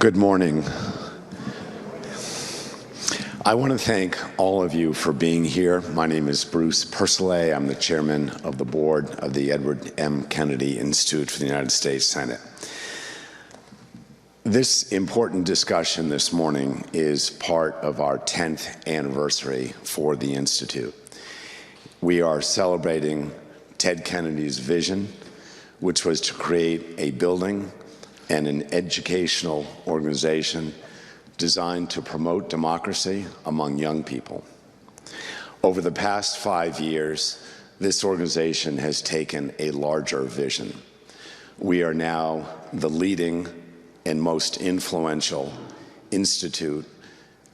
Good morning. I want to thank all of you for being here. My name is Bruce Purcellay. I'm the chairman of the board of the Edward M. Kennedy Institute for the United States Senate. This important discussion this morning is part of our 10th anniversary for the Institute. We are celebrating Ted Kennedy's vision, which was to create a building and an educational organization designed to promote democracy among young people. Over the past 5 years, this organization has taken a larger vision. We are now the leading and most influential institute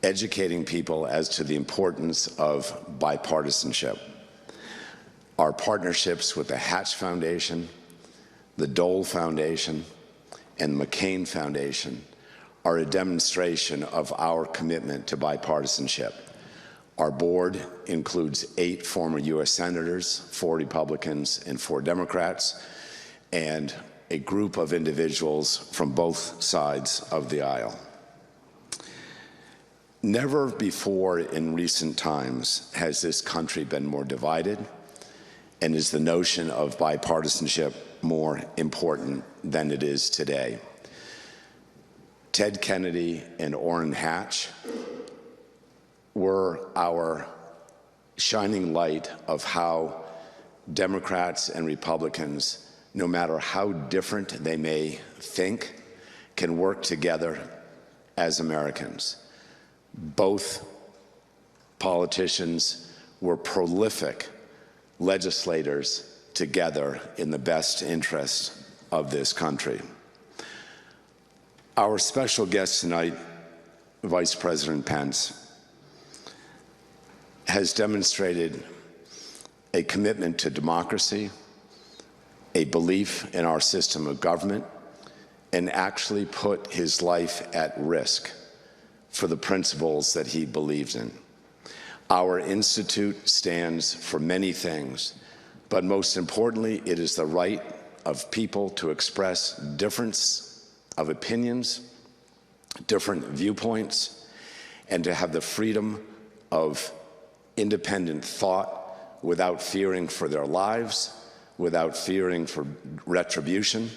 educating people as to the importance of bipartisanship. Our partnerships with the Hatch Foundation, the Dole Foundation, and the McCain Foundation are a demonstration of our commitment to bipartisanship. Our board includes 8 former U.S. senators, 4 Republicans and 4 Democrats, and a group of individuals from both sides of the aisle. Never before in recent times has this country been more divided, and is the notion of bipartisanship more important than it is today. Ted Kennedy and Orrin Hatch were our shining light of how Democrats and Republicans, no matter how different they may think, can work together as Americans. Both politicians were prolific legislators together in the best interest of this country. Our special guest tonight, Vice President Pence, has demonstrated a commitment to democracy, a belief in our system of government, and actually put his life at risk for the principles that he believes in. Our institute stands for many things, but most importantly, it is the right of people to express difference of opinions, different viewpoints, and to have the freedom of independent thought without fearing for their lives, without fearing for retribution,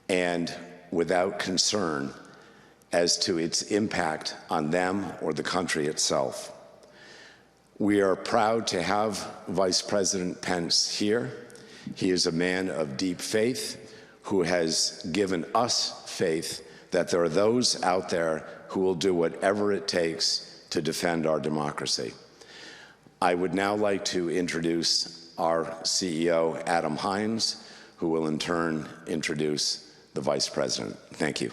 and without concern as to its impact on them or the country itself. We are proud to have Vice President Pence here. He is a man of deep faith who has given us faith that there are those out there who will do whatever it takes to defend our democracy. I would now like to introduce our CEO, Adam Hines, who will in turn introduce the Vice President. Thank you.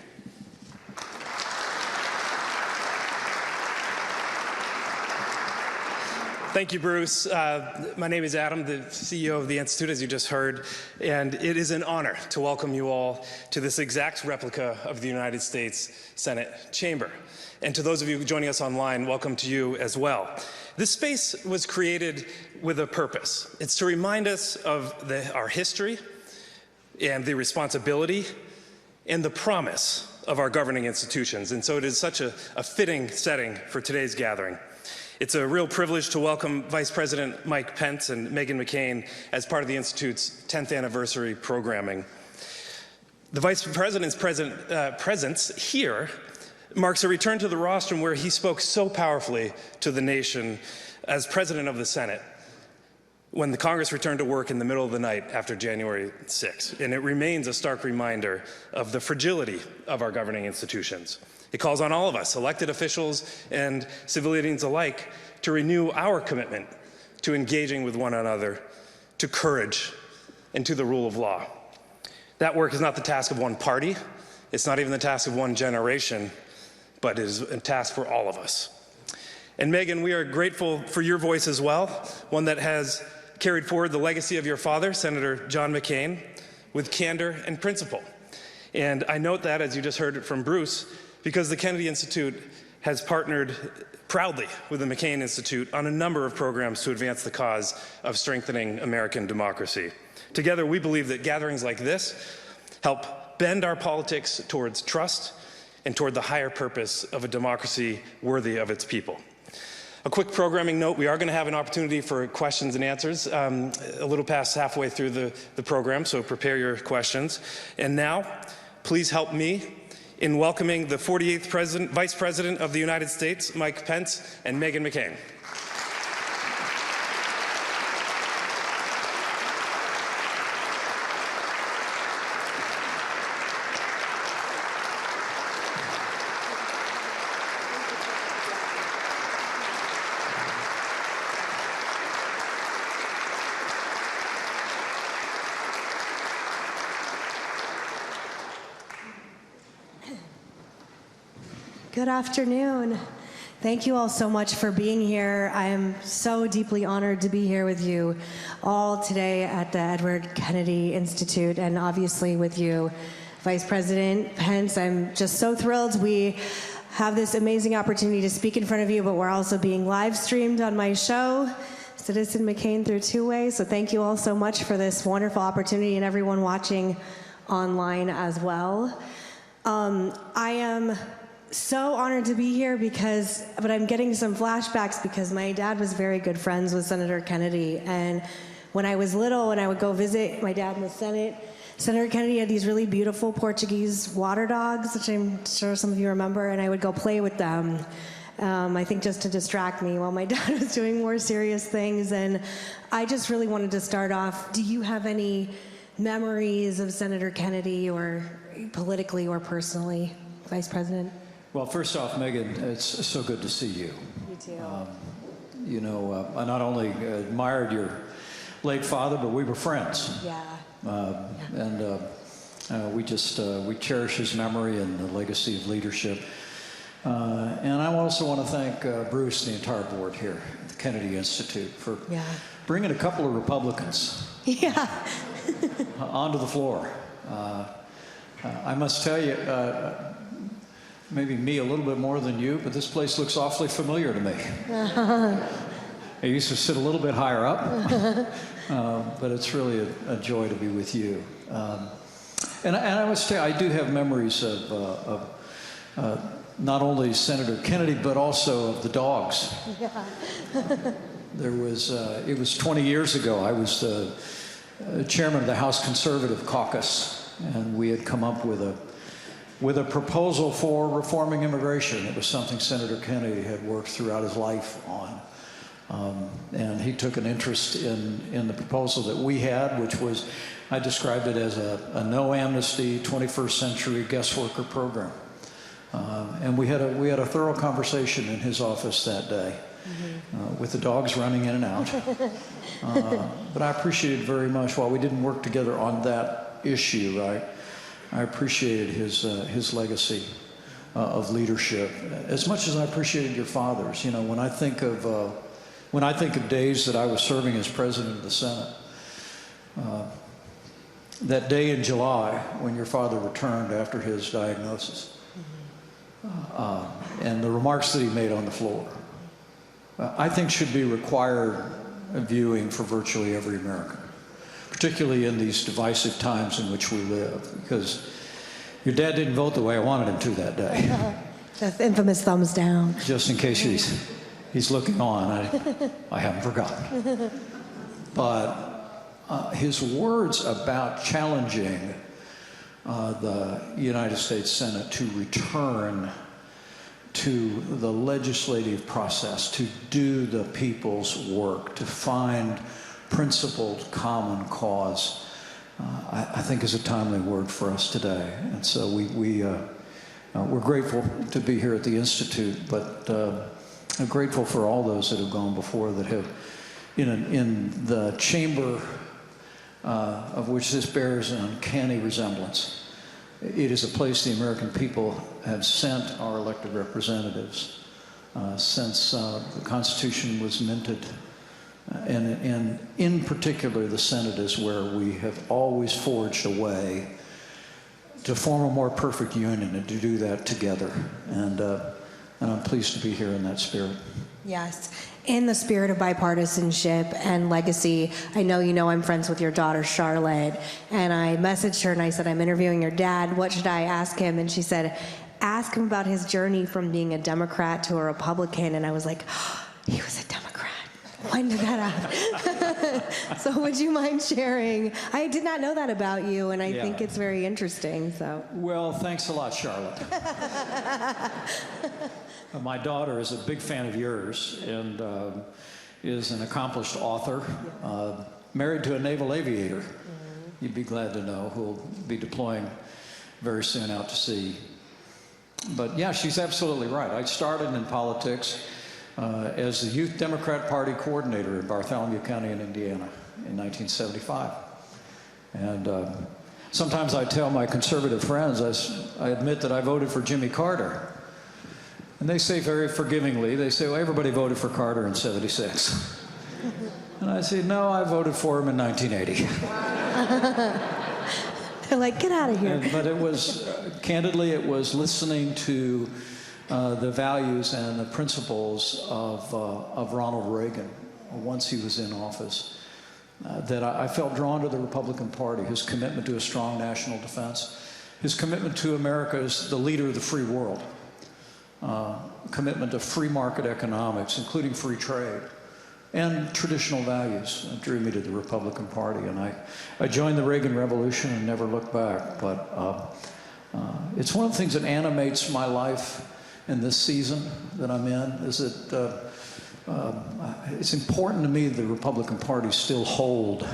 Thank you, Bruce. My name is Adam, the CEO of the Institute, as you just heard, and it is an honor to welcome you all to this exact replica of the United States Senate chamber. And to those of you joining us online, welcome to you as well. This space was created with a purpose. It's to remind us of our history and the responsibility and the promise of our governing institutions. And so it is such a fitting setting for today's gathering. It's a real privilege to welcome Vice President Mike Pence and Meghan McCain as part of the Institute's 10th anniversary programming. The Vice President's presence here marks a return to the rostrum where he spoke so powerfully to the nation as President of the Senate when the Congress returned to work in the middle of the night after January 6th. And it remains a stark reminder of the fragility of our governing institutions. It calls on all of us, elected officials and civilians alike, to renew our commitment to engaging with one another, to courage, and to the rule of law. That work is not the task of one party. It's not even the task of one generation, but it is a task for all of us. And Meghan, we are grateful for your voice as well, one that has carried forward the legacy of your father, Senator John McCain, with candor and principle. And I note that, as you just heard it from Bruce, because the Kennedy Institute has partnered proudly with the McCain Institute on a number of programs to advance the cause of strengthening American democracy. Together, we believe that gatherings like this help bend our politics towards trust and toward the higher purpose of a democracy worthy of its people. A quick programming note, we are going to have an opportunity for questions and answers a little past halfway through the program, so prepare your questions. And now, please help me in welcoming the 48th Vice President of the United States, Mike Pence, and Meghan McCain. Good afternoon. Thank you all so much for being here. I am so deeply honored to be here with you all today at the Edward Kennedy Institute, and obviously with you, Vice President Pence. I'm just so thrilled we have this amazing opportunity to speak in front of you, but we're also being live streamed on my show, Citizen McCain Through Two Ways. So thank you all so much for this wonderful opportunity, and everyone watching online as well. I am so honored to be here but I'm getting some flashbacks because my dad was very good friends with Senator Kennedy, and when I was little and I would go visit my dad in the Senate, Senator Kennedy had these really beautiful Portuguese water dogs, which I'm sure some of you remember, and I would go play with them, I think just to distract me while my dad was doing more serious things. And I just really wanted to start off, do you have any memories of Senator Kennedy, or politically or personally, Vice President? Well, first off, Meghan, it's so good to see you. You too. You know, I not only admired your late father, but we were friends. Yeah. We cherish his memory and the legacy of leadership. And I also want to thank Bruce and the entire board here at the Kennedy Institute for bringing a couple of Republicans onto the floor. I must tell you, maybe me a little bit more than you, but this place looks awfully familiar to me. I used to sit a little bit higher up, but it's really a joy to be with you. And I must tell you, I do have memories of not only Senator Kennedy, but also of the dogs. It was 20 years ago. I was the chairman of the House Conservative Caucus, and we had come up with a proposal for reforming immigration. It was something Senator Kennedy had worked throughout his life on. And he took an interest in the proposal that we had, which was, I described it as a no amnesty 21st century guest worker program. And we had a thorough conversation in his office that day, with the dogs running in and out. But I appreciated very much, while we didn't work together on that issue, I appreciated his legacy of leadership as much as I appreciated your father's. You know, when I think of days that I was serving as president of the Senate, that day in July when your father returned after his diagnosis, and the remarks that he made on the floor, I think should be required viewing for virtually every American, particularly in these divisive times in which we live, because your dad didn't vote the way I wanted him to that day. The infamous thumbs down. Just in case he's looking on, I haven't forgotten. But his words about challenging the United States Senate to return to the legislative process, to do the people's work, to find principled common cause, I think is a timely word for us today. And so we're grateful to be here at the Institute, but I'm grateful for all those that have gone before, that have, in the chamber of which this bears an uncanny resemblance. It is a place the American people have sent our elected representatives since the Constitution was minted. And in particular, the Senate is where we have always forged a way to form a more perfect union and to do that together. And I'm pleased to be here in that spirit. Yes, in the spirit of bipartisanship and legacy. I know you know I'm friends with your daughter, Charlotte, and I messaged her and I said, I'm interviewing your dad. What should I ask him? And she said, ask him about his journey from being a Democrat to a Republican, and I was like, oh, he was a Democrat. When did that happen? So would you mind sharing? I did not know that about you, and I think it's very interesting. So. Well, thanks a lot, Charlotte. My daughter is a big fan of yours and is an accomplished author, married to a naval aviator. You'd be glad to know, who'll be deploying very soon out to sea. But yeah, she's absolutely right. I started in politics as the Youth Democrat Party coordinator in Bartholomew County in Indiana in 1975. And sometimes I tell my conservative friends, I admit that I voted for Jimmy Carter. And they say very forgivingly, they say, well, everybody voted for Carter in '76. And I say, no, I voted for him in 1980. They're like, get out of here. But it was, candidly, it was listening to the values and the principles of Ronald Reagan once he was in office that I felt drawn to the Republican Party, his commitment to a strong national defense, his commitment to America as the leader of the free world, commitment to free market economics, including free trade, and traditional values that drew me to the Republican Party. And I joined the Reagan Revolution and never looked back. But it's one of the things that animates my life in this season that I'm in, is that it's important to me that the Republican Party still hold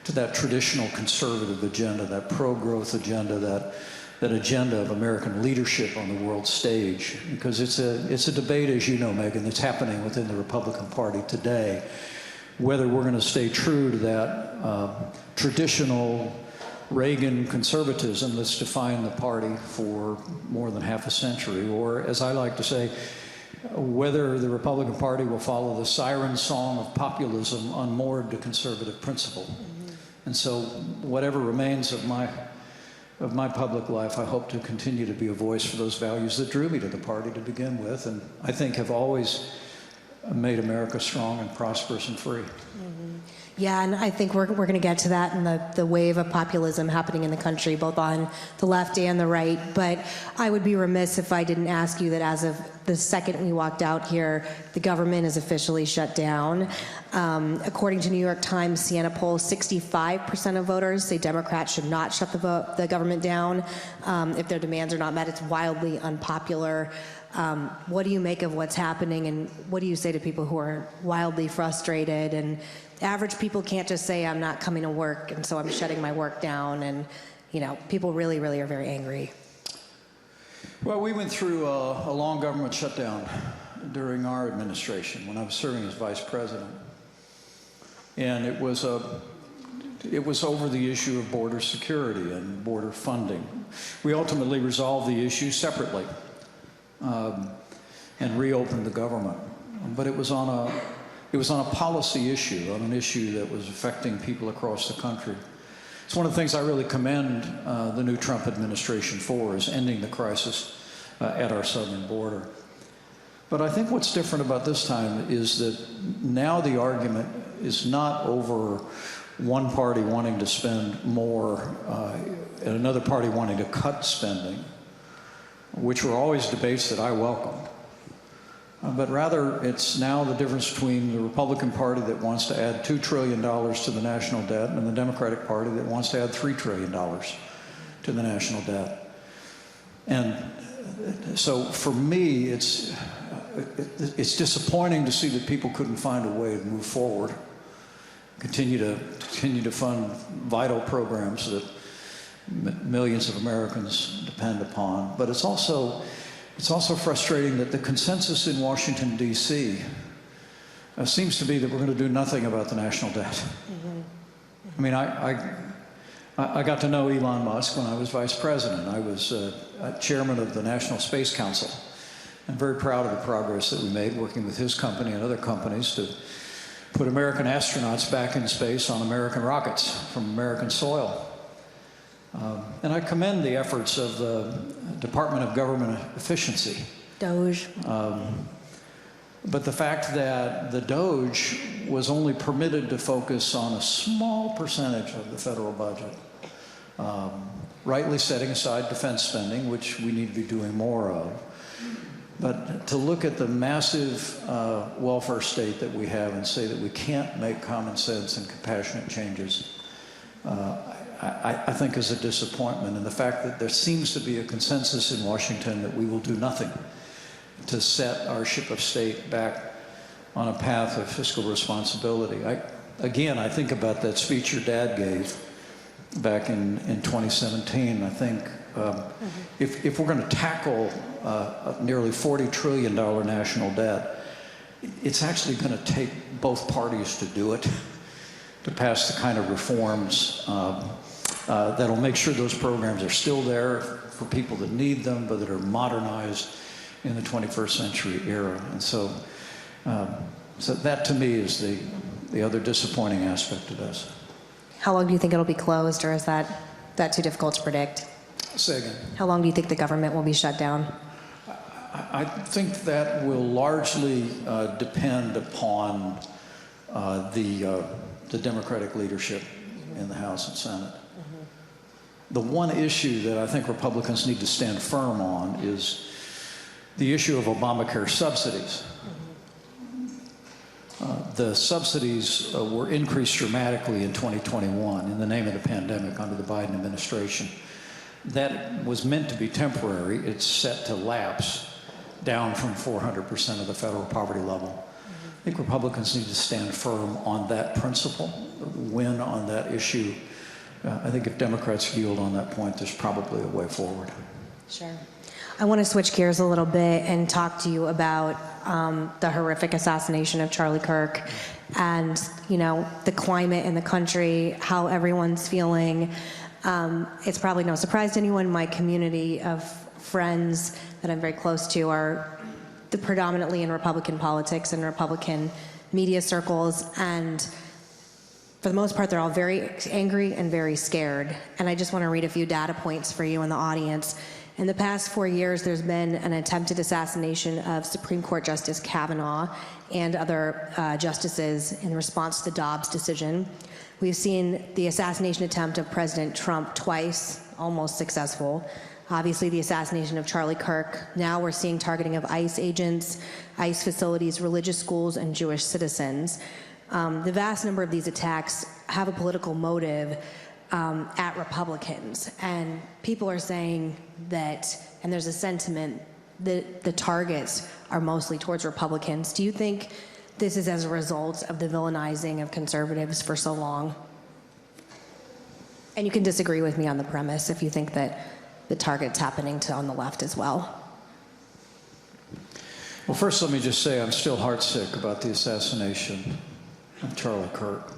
to that traditional conservative agenda, that pro-growth agenda, that agenda of American leadership on the world stage, because it's a debate, as you know, Meghan, that's happening within the Republican Party today, whether we're going to stay true to that traditional Reagan conservatism that's defined the party for more than half a century, or, as I like to say, whether the Republican Party will follow the siren song of populism unmoored to conservative principle. And so whatever remains of my public life, I hope to continue to be a voice for those values that drew me to the party to begin with, and I think have always made America strong and prosperous and free. Yeah, and I think we're going to get to that in the wave of populism happening in the country, both on the left and the right. But I would be remiss if I didn't ask you that as of the second we walked out here, the government is officially shut down. According to New York Times Siena poll, 65% of voters say Democrats should not shut the government down if their demands are not met. It's wildly unpopular. What do you make of what's happening, and what do you say to people who are wildly frustrated? And average people can't just say, I'm not coming to work, and so I'm shutting my work down. And, you know, people really, really are very angry. Well, we went through a long government shutdown during our administration when I was serving as vice president. And it was over the issue of border security and border funding. We ultimately resolved the issue separately and reopened the government. But it was on a policy issue, on an issue that was affecting people across the country. It's one of the things I really commend the new Trump administration for, is ending the crisis at our southern border. But I think what's different about this time is that now the argument is not over one party wanting to spend more and another party wanting to cut spending, which were always debates that I welcomed. But rather, it's now the difference between the Republican Party that wants to add $2 trillion to the national debt and the Democratic Party that wants to add $3 trillion to the national debt. And so for me, it's disappointing to see that people couldn't find a way to move forward, continue to fund vital programs that millions of Americans depend upon. But it's also frustrating that the consensus in Washington, D.C. Seems to be that we're going to do nothing about the national debt. I mean, I got to know Elon Musk when I was vice president. I was chairman of the National Space Council. I'm very proud of the progress that we made working with his company and other companies to put American astronauts back in space on American rockets from American soil. And I commend the efforts of the Department of Government Efficiency. Doge. But the fact that the Doge was only permitted to focus on a small percentage of the federal budget rightly setting aside defense spending, which we need to be doing more of, but to look at the massive welfare state that we have and say that we can't make common sense and compassionate changes, I think is a disappointment. And the fact that there seems to be a consensus in Washington that we will do nothing to set our ship of state back on a path of fiscal responsibility. Again, I think about that speech your dad gave back in 2017. I think if we're going to tackle a nearly $40 trillion national debt, it's actually going to take both parties to do it, to pass the kind of reforms that'll make sure those programs are still there for people that need them, but that are modernized in the 21st century era. And so that to me is the other disappointing aspect of this. How long do you think it'll be closed, or is that too difficult to predict? Say again. How long do you think the government will be shut down? I think that will largely depend upon the Democratic leadership in the House and Senate. The one issue that I think Republicans need to stand firm on is the issue of Obamacare subsidies. The subsidies were increased dramatically in 2021 in the name of the pandemic under the Biden administration. That was meant to be temporary. It's set to lapse down from 400% of the federal poverty level. I think Republicans need to stand firm on that principle, win on that issue. I think if Democrats yield on that point, there's probably a way forward. Sure. I want to switch gears a little bit and talk to you about the horrific assassination of Charlie Kirk and, the climate in the country, how everyone's feeling. It's probably no surprise to anyone, my community of friends that I'm very close to are predominantly in Republican politics and Republican media circles, and for the most part, they're all very angry and very scared. And I just want to read a few data points for you in the audience. In the past 4 years, there's been an attempted assassination of Supreme Court Justice Kavanaugh and other justices in response to the Dobbs decision. We've seen the assassination attempt of President Trump twice, almost successful. Obviously, the assassination of Charlie Kirk. Now we're seeing targeting of ICE agents, ICE facilities, religious schools, and Jewish citizens. The vast number of these attacks have a political motive at Republicans. And people are saying that, and there's a sentiment that the targets are mostly towards Republicans. Do you think this is as a result of the villainizing of conservatives for so long? And you can disagree with me on the premise if you think that the target's happening on the left as well. Well, first let me just say I'm still heartsick about the assassination of Charlie Kirk.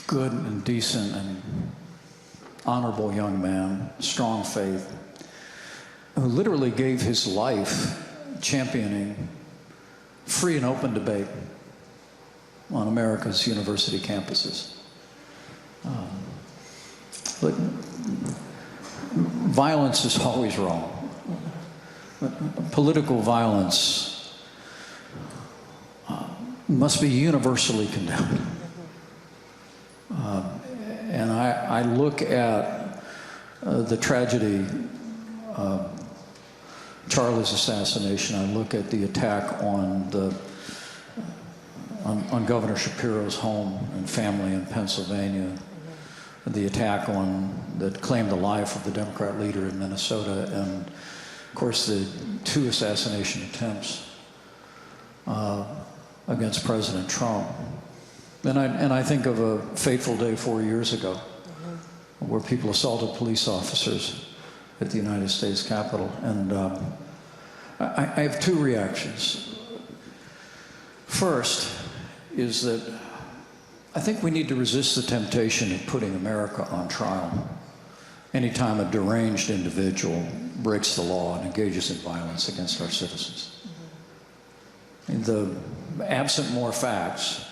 Good and decent and honorable young man, strong faith, who literally gave his life championing free and open debate on America's university campuses. Look, violence is always wrong. Political violence must be universally condemned. And I look at the tragedy of Charlie's assassination. I look at the attack on Governor Shapiro's home and family in Pennsylvania, the attack that claimed the life of the Democrat leader in Minnesota, and of course the 2 assassination attempts against President Trump. And I think of a fateful day 4 years ago where people assaulted police officers at the United States Capitol. And I have 2 reactions. First is that I think we need to resist the temptation of putting America on trial anytime a deranged individual breaks the law and engages in violence against our citizens. Absent more facts,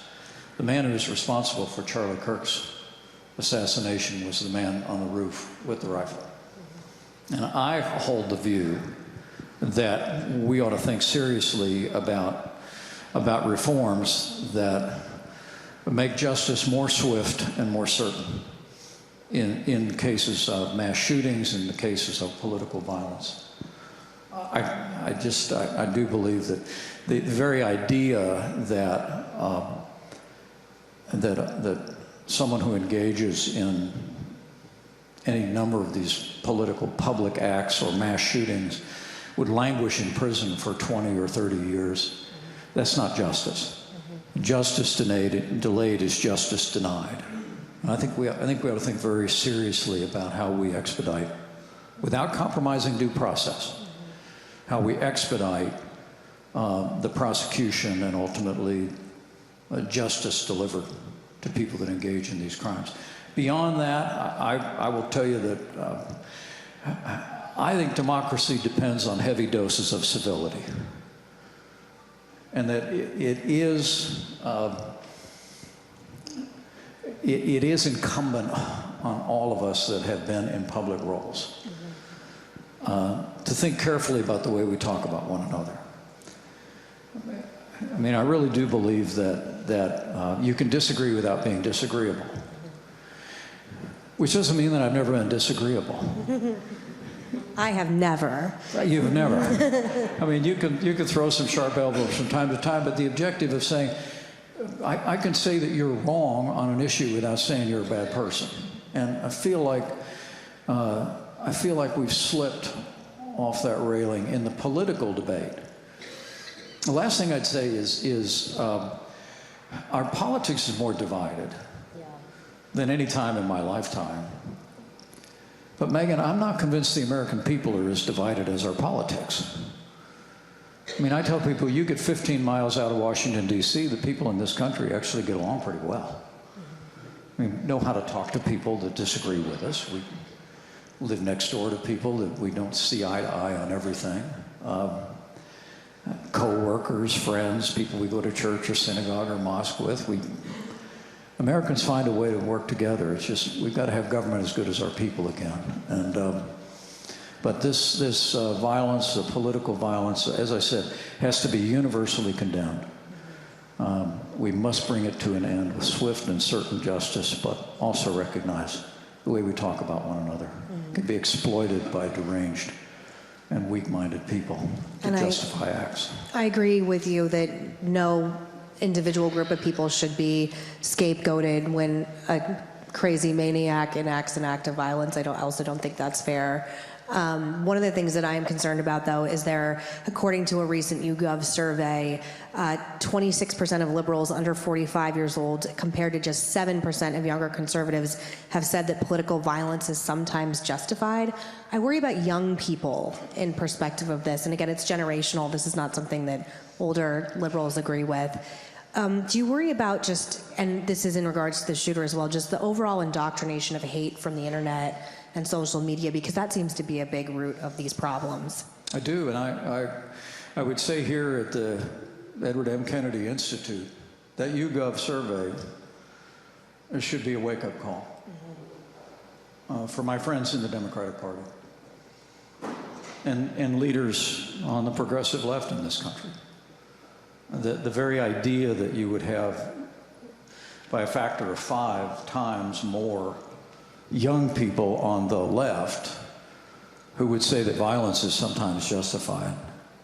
the man who is responsible for Charlie Kirk's assassination was the man on the roof with the rifle. And I hold the view that we ought to think seriously about reforms that make justice more swift and more certain. in cases of mass shootings, in the cases of political violence. I do believe that the very idea that that someone who engages in any number of these political public acts or mass shootings would languish in prison for 20 or 30 years, that's not justice. Justice delayed is justice denied. And I think we ought to think very seriously about how we expedite, without compromising due process, how we expedite the prosecution and ultimately justice delivered to people that engage in these crimes. Beyond that, I will tell you that I think democracy depends on heavy doses of civility, and that it is incumbent on all of us that have been in public roles to think carefully about the way we talk about one another. I mean, I really do believe that you can disagree without being disagreeable, which doesn't mean that I've never been disagreeable. I have never. You've never. I mean, you can throw some sharp elbows from time to time, but the objective of saying, I can say that you're wrong on an issue without saying you're a bad person. And I feel like we've slipped off that railing in the political debate. The last thing I'd say is our politics is more divided than any time in my lifetime. But Meghan, I'm not convinced the American people are as divided as our politics. I mean, I tell people, you get 15 miles out of Washington, D.C., the people in this country actually get along pretty well. I mean, know how to talk to people that disagree with us. We live next door to people that we don't see eye to eye on everything. Co-workers, friends, people we go to church or synagogue or mosque with. Americans find a way to work together. It's just, we've got to have government as good as our people again. And but this violence, the political violence, as I said, has to be universally condemned. We must bring it to an end with swift and certain justice, but also recognize the way we talk about one another can be exploited by deranged and weak-minded people to justify acts. I agree with you that no individual group of people should be scapegoated when a crazy maniac enacts an act of violence. I also don't think that's fair. One of the things that I am concerned about, though, is according to a recent YouGov survey, 26% of liberals under 45 years old, compared to just 7% of younger conservatives, have said that political violence is sometimes justified. I worry about young people in perspective of this. And again, it's generational. This is not something that older liberals agree with. Do you worry about just, and this is in regards to the shooter as well, just the overall indoctrination of hate from the internet and social media, because that seems to be a big root of these problems? I do, and I would say here at the Edward M. Kennedy Institute, that YouGov survey should be a wake-up call for my friends in the Democratic Party and leaders on the progressive left in this country. The very idea that you would have, by a factor of 5 times more young people on the left who would say that violence is sometimes justified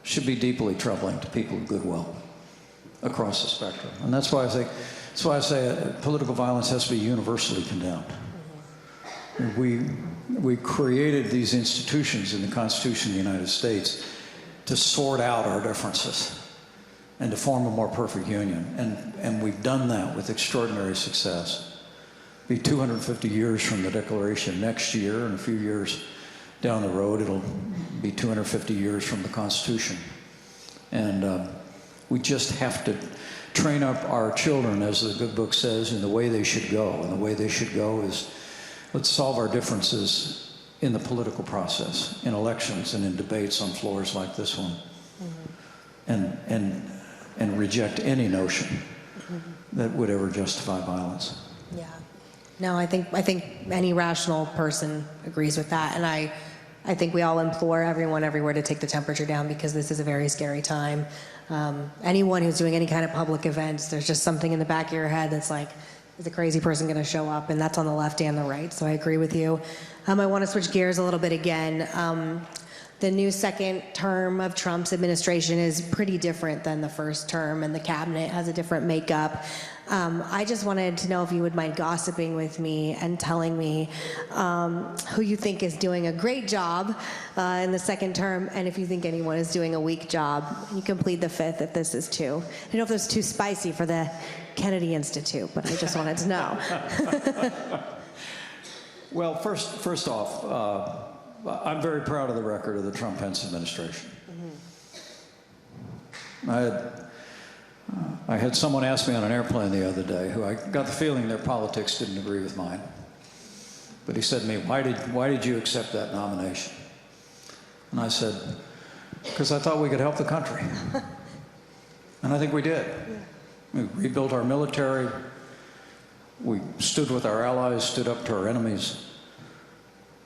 should be deeply troubling to people of goodwill across the spectrum. And that's why I say political violence has to be universally condemned. We created these institutions in the Constitution of the United States to sort out our differences and to form a more perfect union. And we've done that with extraordinary success. Be 250 years from the Declaration next year, and a few years down the road, it'll be 250 years from the Constitution. And we just have to train up our children, as the good book says, in the way they should go. And the way they should go is, let's solve our differences in the political process, in elections and in debates on floors like this one, and reject any notion that would ever justify violence. Yeah. No, I think any rational person agrees with that, and I think we all implore everyone everywhere to take the temperature down, because this is a very scary time. Anyone who's doing any kind of public events, there's just something in the back of your head that's like, is a crazy person going to show up? And that's on the left and the right, so I agree with you. I want to switch gears a little bit again. The new second term of Trump's administration is pretty different than the first term, and the cabinet has a different makeup. I just wanted to know if you would mind gossiping with me and telling me who you think is doing a great job in the second term, and if you think anyone is doing a weak job. You can plead the fifth if this is too. I don't know if this is too spicy for the Kennedy Institute, but I just wanted to know. Well, first off, I'm very proud of the record of the Trump-Pence administration. I had someone ask me on an airplane the other day who I got the feeling their politics didn't agree with mine. But he said to me, why did you accept that nomination? And I said, because I thought we could help the country. And I think we did. We rebuilt our military. We stood with our allies, stood up to our enemies.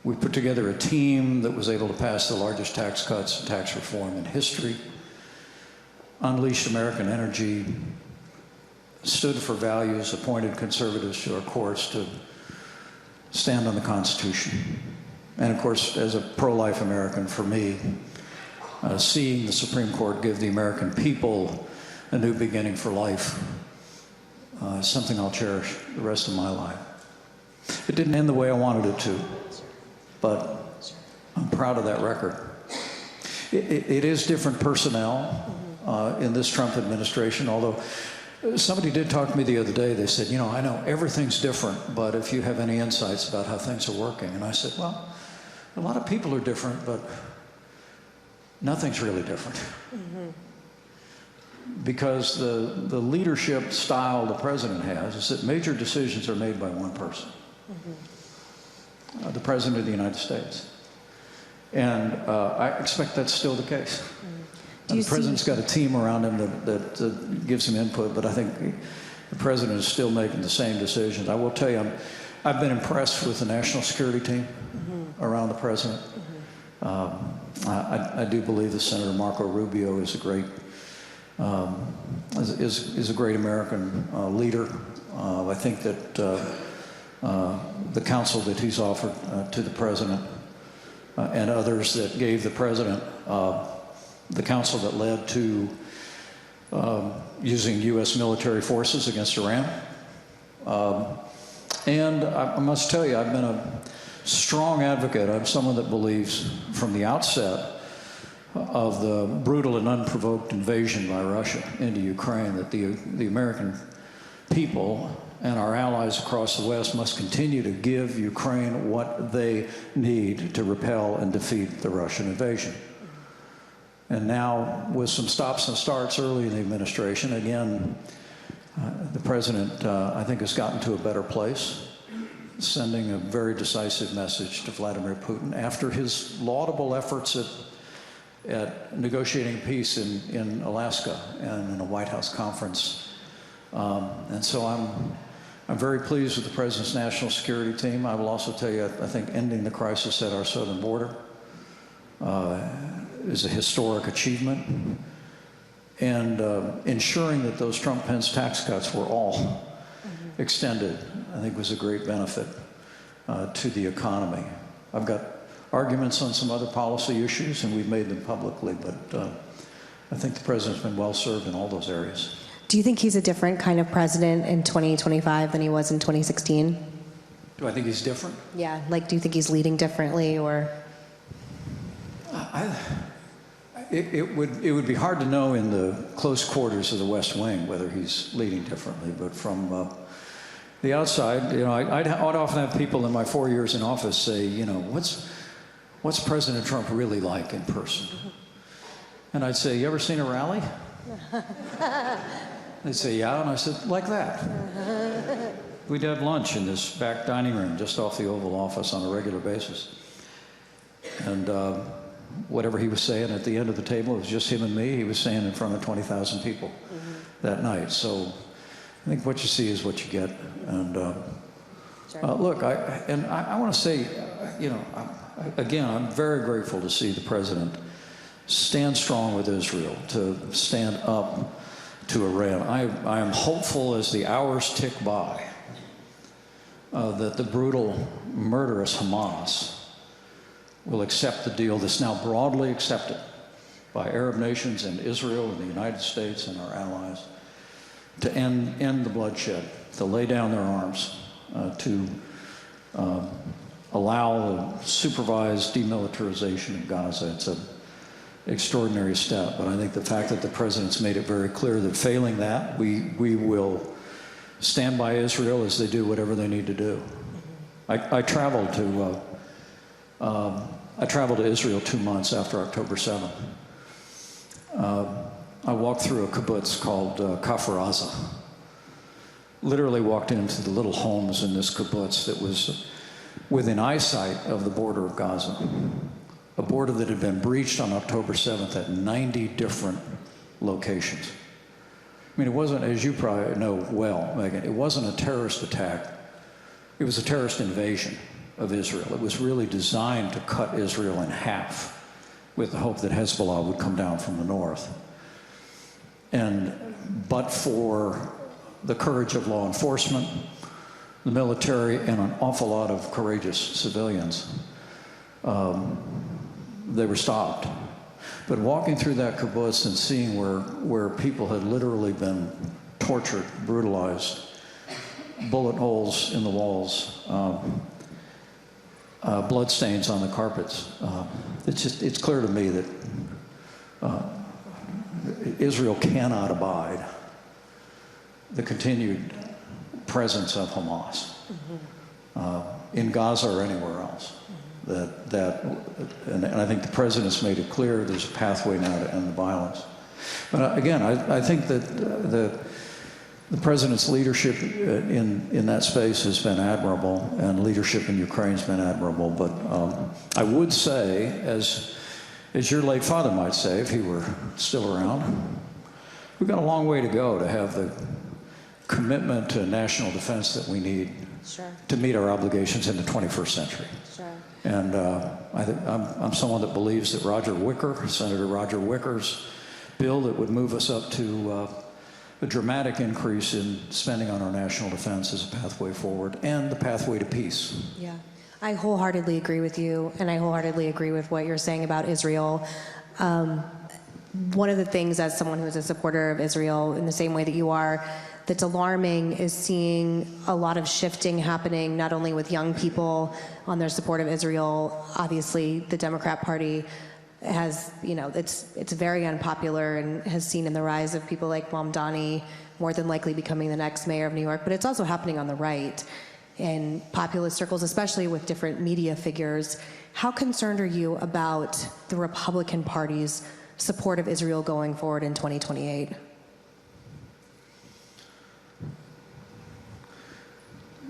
We put together a team that was able to pass the largest tax cuts and tax reform in history, unleashed American energy, stood for values, appointed conservatives to our courts to stand on the Constitution. And of course, as a pro-life American, for me, seeing the Supreme Court give the American people a new beginning for life is something I'll cherish the rest of my life. It didn't end the way I wanted it to, but I'm proud of that record. It is different personnel in this Trump administration, although somebody did talk to me the other day. They said, you know, I know everything's different, but if you have any insights about how things are working. And I said, well, a lot of people are different, but nothing's really different. Because the leadership style the president has is that major decisions are made by one person. The President of the United States. And I expect that's still the case. The President's got a team around him that gives him input, but I think the President is still making the same decisions. I will tell you, I've been impressed with the national security team around the President. I do believe that Senator Marco Rubio is a great American leader. I think that the counsel that he's offered to the President and others that gave the President the counsel that led to using U.S. military forces against Iran. And I must tell you, I've been a strong advocate. I'm someone that believes from the outset of the brutal and unprovoked invasion by Russia into Ukraine that the American people and our allies across the West must continue to give Ukraine what they need to repel and defeat the Russian invasion. And now, with some stops and starts early in the administration, again, the President, I think, has gotten to a better place, sending a very decisive message to Vladimir Putin after his laudable efforts at negotiating peace in Alaska and in a White House conference. And so I'm very pleased with the President's national security team. I will also tell you, I think ending the crisis at our southern border is a historic achievement. And ensuring that those Trump-Pence tax cuts were all extended, I think, was a great benefit to the economy. I've got arguments on some other policy issues, and we've made them publicly, but I think the President's been well served in all those areas. Do you think he's a different kind of president in 2025 than he was in 2016? Do I think he's different? Yeah, like, do you think he's leading differently, or? It would be hard to know in the close quarters of the West Wing whether he's leading differently, but from the outside, you know, I'd often have people in my 4 years in office say, you know, what's President Trump really like in person? And I'd say, you ever seen a rally? They'd say, yeah, and I said, like that. We'd have lunch in this back dining room just off the Oval Office on a regular basis. And whatever he was saying at the end of the table, it was just him and me. He was saying in front of 20,000 people that night. So I think what you see is what you get. And look, I want to say, you know, again, I'm very grateful to see the President stand strong with Israel, to stand up to Iran. I am hopeful as the hours tick by that the brutal, murderous Hamas will accept the deal that's now broadly accepted by Arab nations and Israel and the United States and our allies to end the bloodshed, to lay down their arms, to allow the supervised demilitarization of Gaza. It's an extraordinary step, but I think the fact that the president's made it very clear that failing that, we will stand by Israel as they do whatever they need to do. I traveled to Israel 2 months after October 7th. I walked through a kibbutz called Kfar Aza. Literally walked into the little homes in this kibbutz that was within eyesight of the border of Gaza, a border that had been breached on October 7th at 90 different locations. I mean, it wasn't, as you probably know well, Megan, it wasn't a terrorist attack. It was a terrorist invasion of Israel. It was really designed to cut Israel in half with the hope that Hezbollah would come down from the north. But for the courage of law enforcement, the military, and an awful lot of courageous civilians, they were stopped. But walking through that kibbutz and seeing where people had literally been tortured, brutalized, bullet holes in the walls, blood stains on the carpets, it's clear to me that Israel cannot abide the continued presence of Hamas in Gaza or anywhere else. And I think the president's made it clear there's a pathway now to end the violence. But again, I think that the president's leadership in that space has been admirable, and leadership in Ukraine's been admirable. But I would say, as your late father might say, if he were still around, we've got a long way to go to have the commitment to national defense that we need to meet our obligations in the 21st century. And I'm someone that believes that Senator Roger Wicker's bill that would move us up to a dramatic increase in spending on our national defense is a pathway forward and the pathway to peace. Yeah, I wholeheartedly agree with you, and I wholeheartedly agree with what you're saying about Israel. One of the things, as someone who's a supporter of Israel in the same way that you are, that's alarming is seeing a lot of shifting happening, not only with young people on their support of Israel. Obviously, the Democrat Party has, it's very unpopular and has seen in the rise of people like Mamdani more than likely becoming the next mayor of New York, but it's also happening on the right in populist circles, especially with different media figures. How concerned are you about the Republican Party's support of Israel going forward in 2028?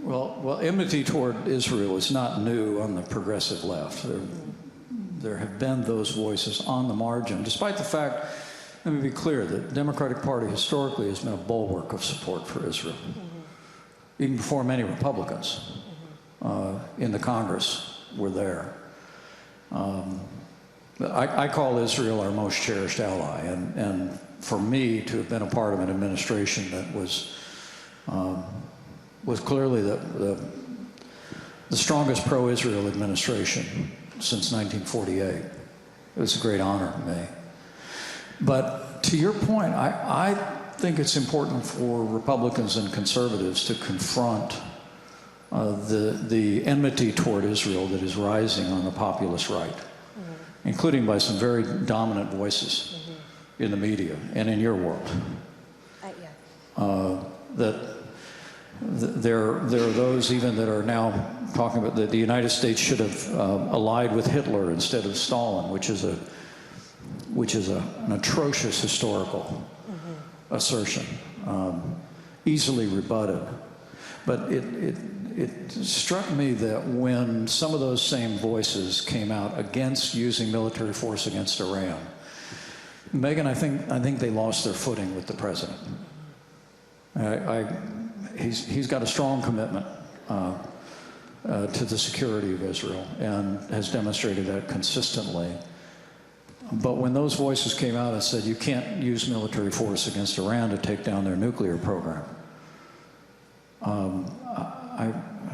Well, enmity toward Israel is not new on the progressive left. There have been those voices on the margin, despite the fact, let me be clear, the Democratic Party historically has been a bulwark of support for Israel, even before many Republicans in the Congress were there. I call Israel our most cherished ally, and for me to have been a part of an administration that was clearly the strongest pro-Israel administration since 1948. It was a great honor to me. But to your point, I think it's important for Republicans and conservatives to confront the enmity toward Israel that is rising on the populist right, including by some very dominant voices in the media and in your world. There are those even that are now talking about that the United States should have allied with Hitler instead of Stalin, which is an atrocious historical assertion, easily rebutted. But it struck me that when some of those same voices came out against using military force against Iran, Meghan, I think they lost their footing with the president. He's got a strong commitment to the security of Israel and has demonstrated that consistently. But when those voices came out and said you can't use military force against Iran to take down their nuclear program,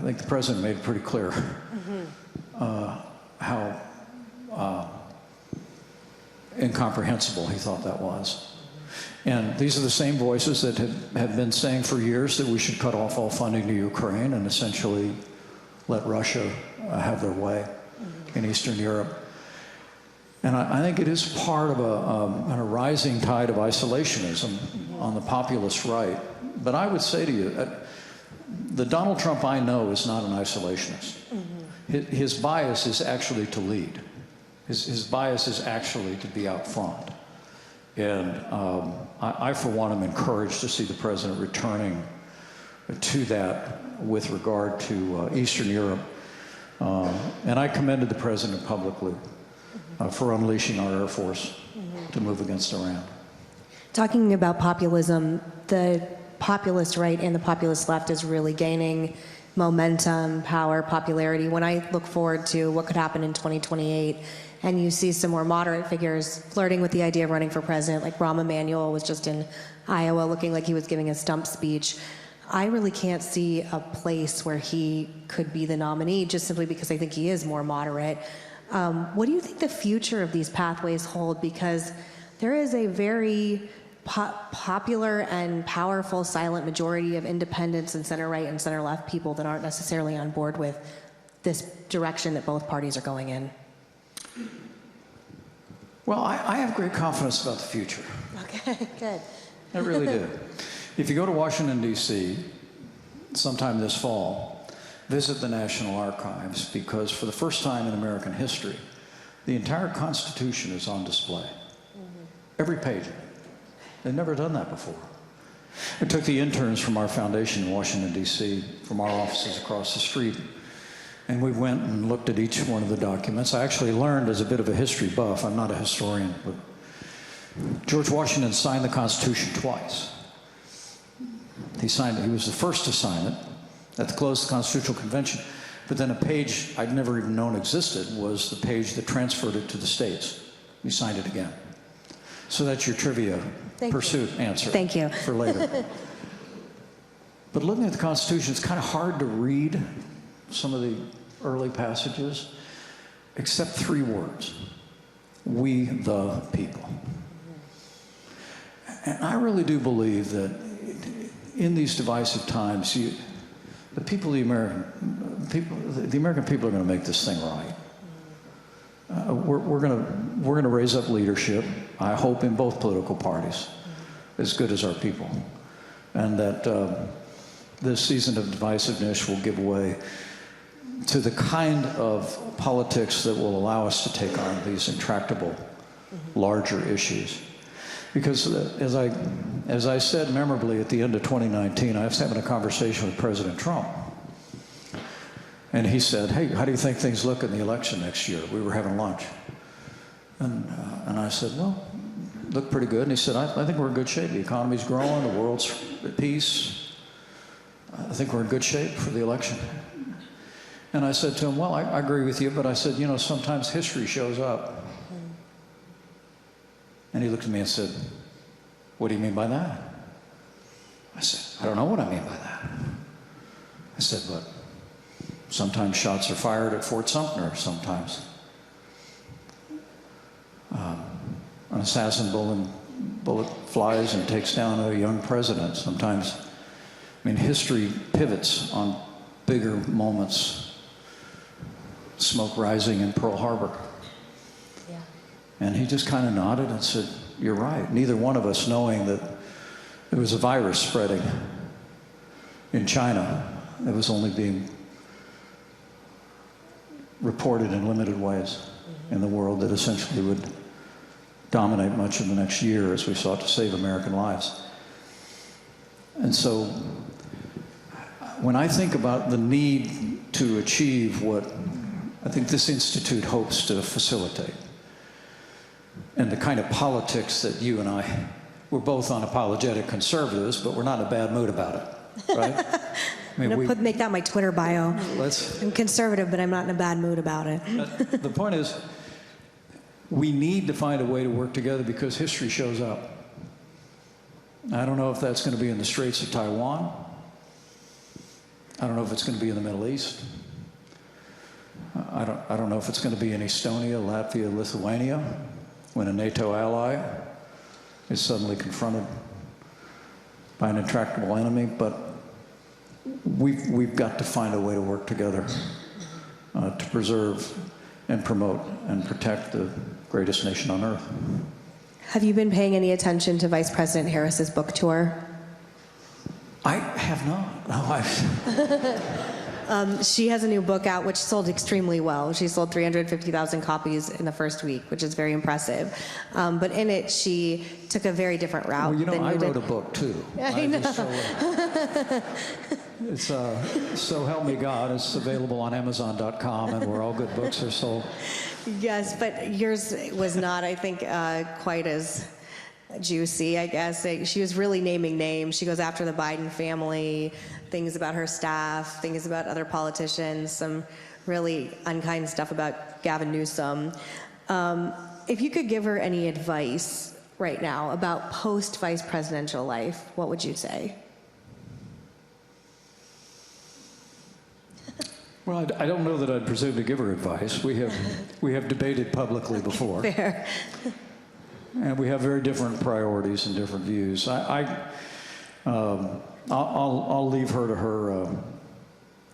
think the president made it pretty clear how incomprehensible he thought that was. And these are the same voices that have been saying for years that we should cut off all funding to Ukraine and essentially let Russia have their way in Eastern Europe. And I think it is part of a rising tide of isolationism on the populist right. But I would say to you, the Donald Trump I know is not an isolationist. His bias is actually to lead. His bias is actually to be out front. And I, for one, am encouraged to see the president returning to that with regard to Eastern Europe. And I commended the president publicly for unleashing our Air Force to move against Iran. Talking about populism, the populist right and the populist left is really gaining momentum, power, popularity. When I look forward to what could happen in 2028, and you see some more moderate figures flirting with the idea of running for president, like Rahm Emanuel was just in Iowa looking like he was giving a stump speech, I really can't see a place where he could be the nominee, just simply because I think he is more moderate. What do you think the future of these pathways hold? Because there is a very popular and powerful silent majority of independents and center-right and center-left people that aren't necessarily on board with this direction that both parties are going in. Well, I have great confidence about the future. Okay, good. I really do. If you go to Washington, D.C., sometime this fall, visit the National Archives, because for the first time in American history, the entire Constitution is on display. Every page of it. They've never done that before. I took the interns from our foundation in Washington, D.C., from our offices across the street, and we went and looked at each one of the documents. I actually learned, as a bit of a history buff, I'm not a historian, but George Washington signed the Constitution twice. He was the first to sign it at the close of the Constitutional Convention, but then a page I'd never even known existed was the page that transferred it to the states. He signed it again. So that's your trivia pursuit answer. Thank you. For later. But looking at the Constitution, it's kind of hard to read some of the early passages, except 3 words: we the people. And I really do believe that in these divisive times, the American people are going to make this thing right. We're going to raise up leadership, I hope, in both political parties, as good as our people, and that this season of divisiveness will give way to the kind of politics that will allow us to take on these intractable, larger issues. Because as I said memorably at the end of 2019, I was having a conversation with President Trump. And he said, hey, how do you think things look in the election next year? We were having lunch. And I said, well, look pretty good. And he said, I think we're in good shape. The economy's growing, the world's at peace. I think we're in good shape for the election. And I said to him, well, I agree with you, but I said, you know, sometimes history shows up. And he looked at me and said, what do you mean by that? I said, I don't know what I mean by that. I said, but sometimes shots are fired at Fort Sumter, sometimes an assassin bullet flies and takes down a young president. Sometimes, I mean, history pivots on bigger moments. Smoke rising in Pearl Harbor. Yeah. And he just kind of nodded and said, you're right. Neither one of us knowing that there was a virus spreading in China that was only being reported in limited ways in the world, that essentially would dominate much of the next year as we sought to save American lives. And so when I think about the need to achieve what I think this institute hopes to facilitate, and the kind of politics that you and we're both unapologetic conservatives, but we're not in a bad mood about it, right? I mean, I'm going to make that my Twitter bio. I'm conservative, but I'm not in a bad mood about it. The point is, we need to find a way to work together because history shows up. I don't know if that's going to be in the Straits of Taiwan. I don't know if it's going to be in the Middle East. I don't know if it's going to be in Estonia, Latvia, Lithuania, when a NATO ally is suddenly confronted by an intractable enemy. But we've got to find a way to work together to preserve and promote and protect the greatest nation on earth. Have you been paying any attention to Vice President Harris's book tour? I have not. No, She has a new book out which sold extremely well. She sold 350,000 copies in the first week, which is very impressive. But in it, she took a very different route. well, you know, than I you wrote did. a book too. I know. It's So Help Me God. It's available on Amazon.com and where all good books are sold. Yes, but yours was not, I think, quite as juicy, I guess. She was really naming names. She goes after the Biden family, things about her staff, things about other politicians, some really unkind stuff about Gavin Newsom. If you could give her any advice right now about post-vice presidential life, what would you say? Well, I don't know that I'd presume to give her advice. We have debated publicly before. Fair. And we have very different priorities and different views. I'll leave her to her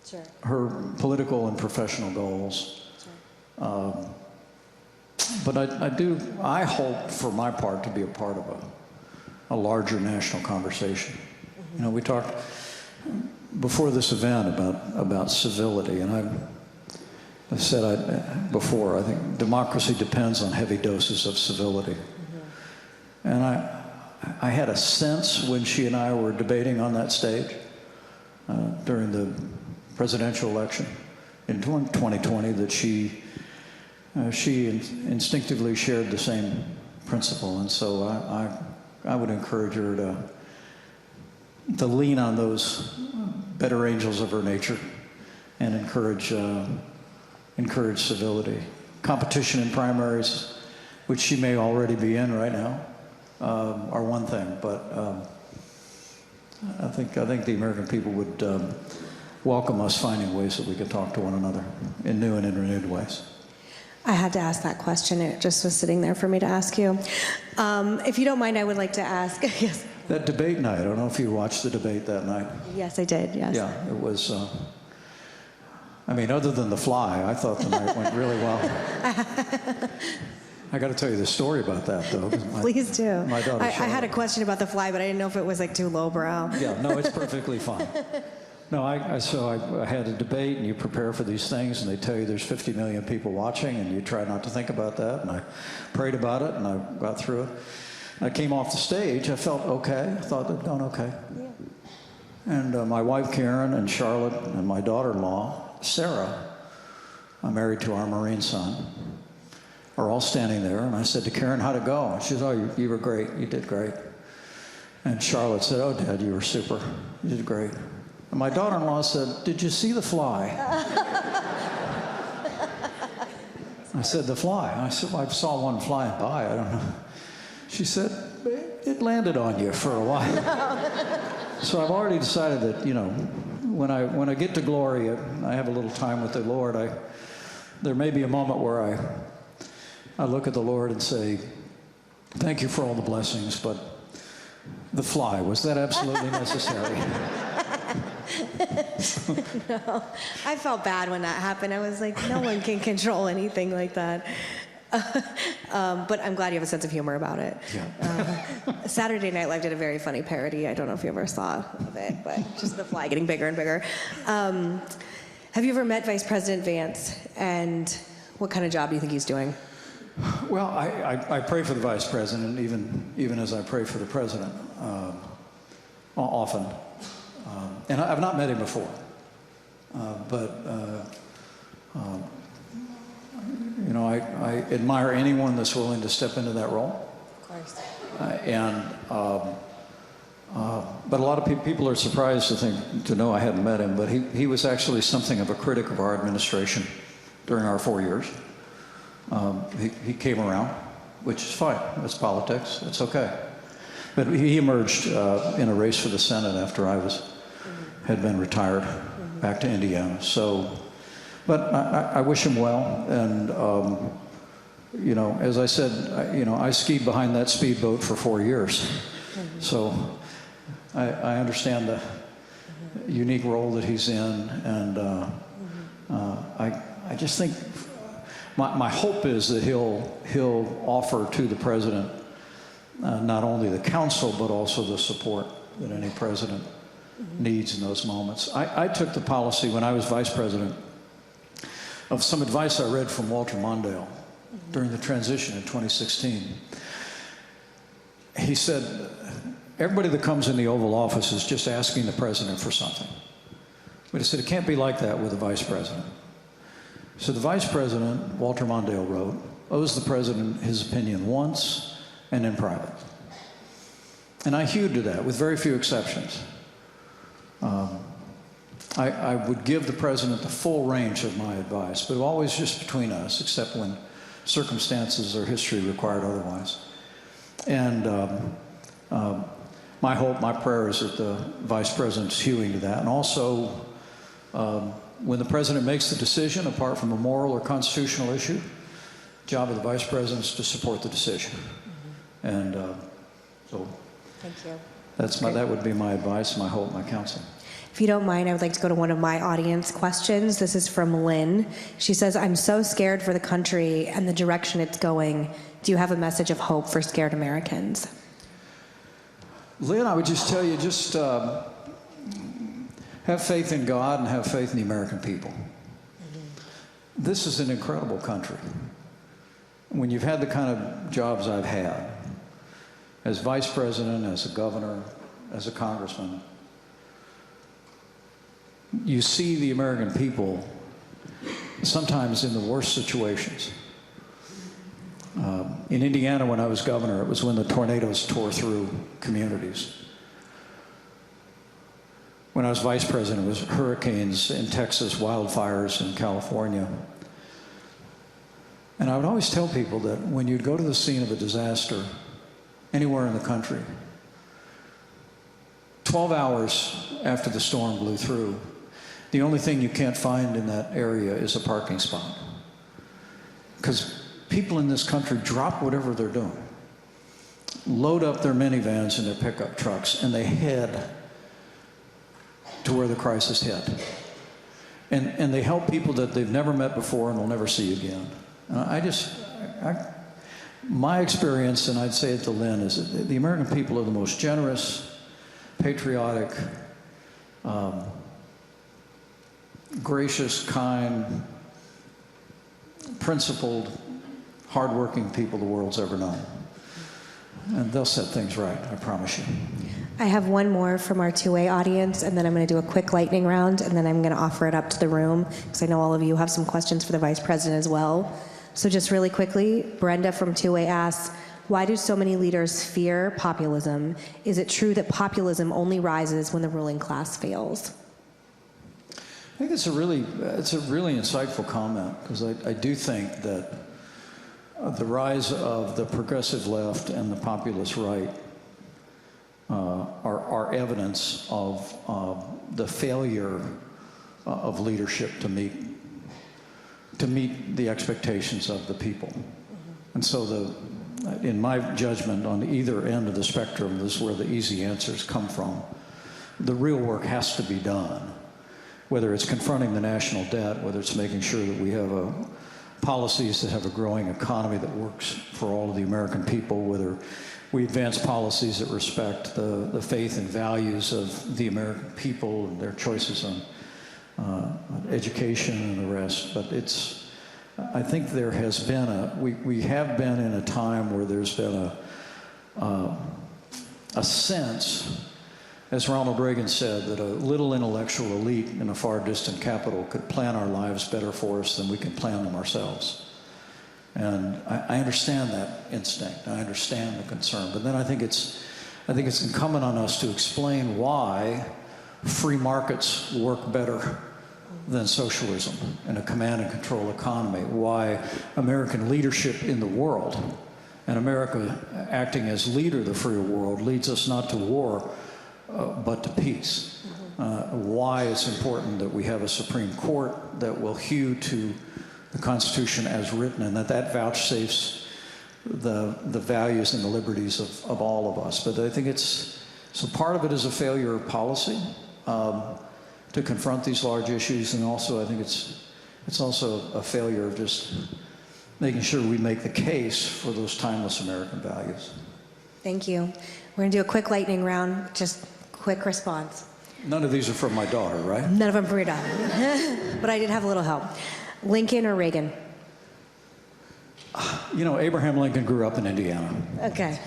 Sure. her political and professional goals. Sure. But I hope for my part to be a part of a larger national conversation. Mm-hmm. You know, we talked before this event about civility, and I've said before, I think democracy depends on heavy doses of civility. Mm-hmm. And I had a sense when she and I were debating on that stage during the presidential election in 2020 that she instinctively shared the same principle. And so I would encourage her to lean on those better angels of her nature and encourage civility. Competition in primaries, which she may already be in right now, are one thing, but I think the American people would welcome us finding ways that we could talk to one another in new and in renewed ways. I had to ask that question. It just was sitting there for me to ask you. If you don't mind, I would like to ask. Yes. That debate night, I don't know if you watched the debate that night. Yes, I did, yes. Yeah, it was, I mean, other than the fly, I thought the night went really well. I got to tell you the story about that, though. Please do. My daughter I had a question about the fly, but I didn't know if it was like too lowbrow. Yeah, no, it's perfectly fine. No, I had a debate, and you prepare for these things, and they tell you there's 50 million people watching, and you try not to think about that. And I prayed about it, and I got through it. I came off the stage. I felt okay. I thought I'd done okay. Yeah. And my wife Karen and Charlotte and my daughter-in-law Sarah, I'm married to our Marine son, are all standing there. And I said to Karen, "How'd it go?" And she said, "Oh, you were great. You did great." And Charlotte said, "Oh, Dad, you were super. You did great." And my daughter-in-law said, "Did you see the fly?" I said, "The fly?" I said, "Well, I saw one flying by. I don't know." She said, "It landed on you for a while." So I've already decided that, you know, when I get to glory, I have a little time with the Lord. There may be a moment where I look at the Lord and say, "Thank you for all the blessings, but the fly, was that absolutely necessary?" No, I felt bad when that happened. I was like, no one can control anything like that. But I'm glad you have a sense of humor about it. Yeah. Saturday Night Live did a very funny parody. I don't know if you ever saw of it, but just the fly getting bigger and bigger. Have you ever met Vice President Vance, and what kind of job do you think he's doing? Well, I pray for the vice president, even as I pray for the president, often. And I've not met him before, but you know, I admire anyone that's willing to step into that role. Of course. But a lot of people are surprised to know I hadn't met him. But he was actually something of a critic of our administration during our 4 years. He came around, which is fine. That's politics. It's okay. But he emerged in a race for the Senate after I had been retired. back to Indiana. So, but I wish him well, and you know, as I said, you know, I skied behind that speedboat for 4 years, so I understand the unique role that he's in, and I just think my hope is that he'll offer to the president not only the counsel but also the support that any president needs in those moments. I took the policy when I was vice president of some advice I read from Walter Mondale during the transition in 2016. He said, everybody that comes in the Oval Office is just asking the president for something. But he said, it can't be like that with the vice president. So the vice president, Walter Mondale wrote, owes the president his opinion once and in private. And I hewed to that with very few exceptions. I would give the president the full range of my advice, but always just between us, except when circumstances or history required otherwise. And my hope, my prayer is that the vice president's hewing to that. And also, when the president makes the decision, apart from a moral or constitutional issue, the job of the vice president is to support the decision. And so Thank you. that would be my advice, my hope, my counsel. If you don't mind, I would like to go to one of my audience questions. This is from Lynn. She says, I'm so scared for the country and the direction it's going. Do you have a message of hope for scared Americans? Lynn, I would just tell you, just have faith in God and have faith in the American people. This is an incredible country. When you've had the kind of jobs I've had, as vice president, as a governor, as a congressman, you see the American people sometimes in the worst situations. In Indiana, when I was governor, it was when the tornadoes tore through communities. When I was vice president, it was hurricanes in Texas, wildfires in California. And I would always tell people that when you'd go to the scene of a disaster anywhere in the country, 12 hours after the storm blew through, the only thing you can't find in that area is a parking spot. Because people in this country drop whatever they're doing, load up their minivans and their pickup trucks, and they head to where the crisis hit. And they help people that they've never met before and will never see again. My experience, and I'd say it to Lynn, is that the American people are the most generous, patriotic, gracious, kind, principled, hardworking people the world's ever known. And they'll set things right, I promise you. I have one more from our two-way audience, and then I'm going to do a quick lightning round, and then I'm going to offer it up to the room, because I know all of you have some questions for the vice president as well. So just really quickly, Brenda from two-way asks, why do so many leaders fear populism? Is it true that populism only rises when the ruling class fails? I think it's a really insightful comment, because I do think that the rise of the progressive left and the populist right are evidence of the failure of leadership to meet the expectations of the people. And so in my judgment, on either end of the spectrum, this is where the easy answers come from. The real work has to be done, whether it's confronting the national debt, whether it's making sure that we have policies that have a growing economy that works for all of the American people, whether we advance policies that respect the faith and values of the American people and their choices on education and the rest. But I think there has been we have been in a time where there's been a sense, as Ronald Reagan said, that a little intellectual elite in a far distant capital could plan our lives better for us than we can plan them ourselves. And I understand that instinct. I understand the concern. But then I think it's incumbent on us to explain why free markets work better than socialism and a command and control economy, why American leadership in the world and America acting as leader of the free world leads us not to war, but to peace. why it's important that we have a Supreme Court that will hew to the Constitution as written, and that vouchsafes the values and the liberties of all of us. But I think so part of it is a failure of policy to confront these large issues, and also I think it's also a failure of just making sure we make the case for those timeless American values. Thank you. We're going to do a quick lightning round, just quick response. None of these are from my daughter, right? None of them from your daughter. But I did have a little help. Lincoln or Reagan? You know, Abraham Lincoln grew up in Indiana. Okay.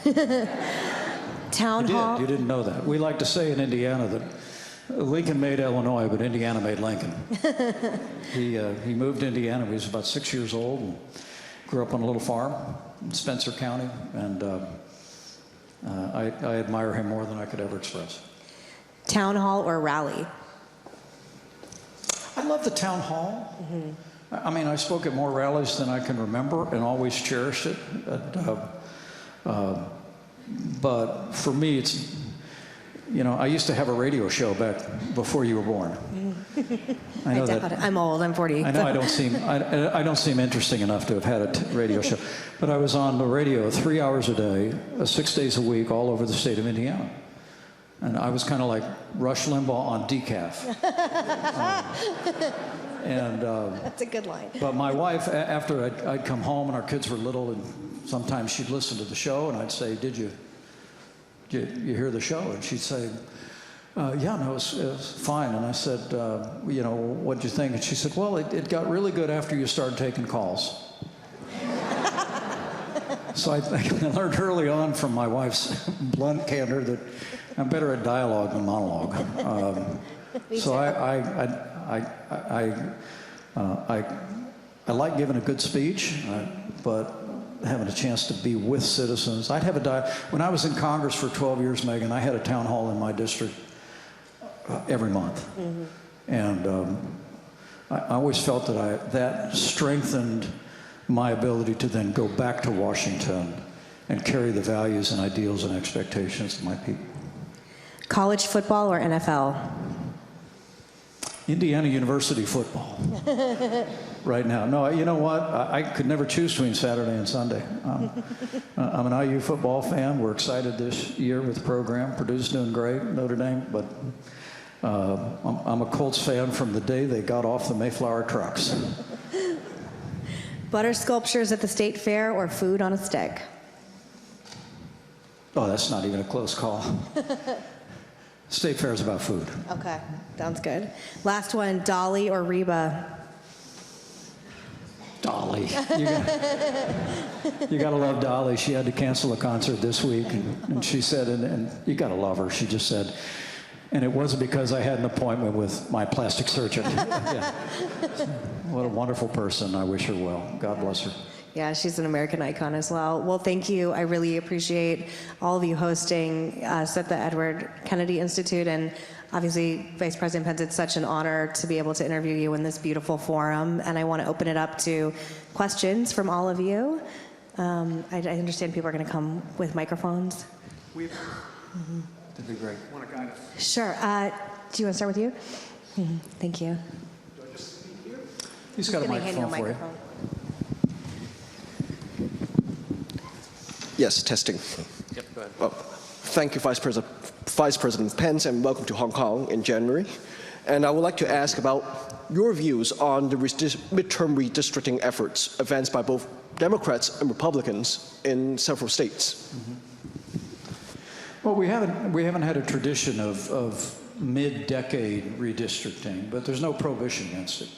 Town hall. You didn't know that. We like to say in Indiana that Lincoln made Illinois, but Indiana made Lincoln. He moved to Indiana when he was about 6 years old and grew up on a little farm in Spencer County, and I admire him more than I could ever express. Town hall or rally? I love the town hall. Mm-hmm. I mean, I spoke at more rallies than I can remember and always cherished it. But for me, it's, you know, I used to have a radio show back before you were born. I know that. I'm old, I'm 40. I know I don't seem interesting enough to have had a radio show. But I was on the radio 3 hours a day, 6 days a week, all over the state of Indiana. And I was kind of like Rush Limbaugh on decaf. That's a good line. But my wife, after I'd come home and our kids were little, and sometimes she'd listen to the show, and I'd say, "Did you hear the show?" And she'd say, "Yeah, no, it was fine." And I said, "You know, what'd you think?" And she said, "Well, it got really good after you started taking calls." So I learned early on from my wife's blunt candor that I'm better at dialogue than monologue. So I like giving a good speech, but having a chance to be with citizens. I'd have when I was in Congress for 12 years, Meghan, I had a town hall in my district every month. Mm-hmm. And I always felt that strengthened my ability to then go back to Washington and carry the values and ideals and expectations of my people. College football or NFL? Indiana University football. Right now. No, you know what? I could never choose between Saturday and Sunday. I'm an IU football fan. We're excited this year with the program. Purdue's doing great, Notre Dame, but I'm a Colts fan from the day they got off the Mayflower trucks. Butter sculptures at the state fair or food on a stick? Oh, that's not even a close call. State fair is about food. Okay, sounds good. Last one, Dolly or Reba? Dolly. You gotta love Dolly. She had to cancel a concert this week, and she said, and you gotta love her. She just said, and it wasn't because I had an appointment with my plastic surgeon. Yeah. What a wonderful person. I wish her well. God bless her. Yeah, she's an American icon as well. Well, thank you. I really appreciate all of you hosting us at the Edward Kennedy Institute, and obviously, Vice President Pence, it's such an honor to be able to interview you in this beautiful forum, and I want to open it up to questions from all of you. I understand people are going to come with microphones. That'd be great. Want to guide us? Sure. Do you want to start with you? Thank you. Do I just speak here? He's got a microphone for you. Yes, testing. Yep, go ahead. Well, thank you, Vice President Pence, and welcome to Hong Kong in January. And I would like to ask about your views on the midterm redistricting efforts advanced by both Democrats and Republicans in several states. Mm-hmm. Well, we haven't had a tradition of mid-decade redistricting, but there's no prohibition against it.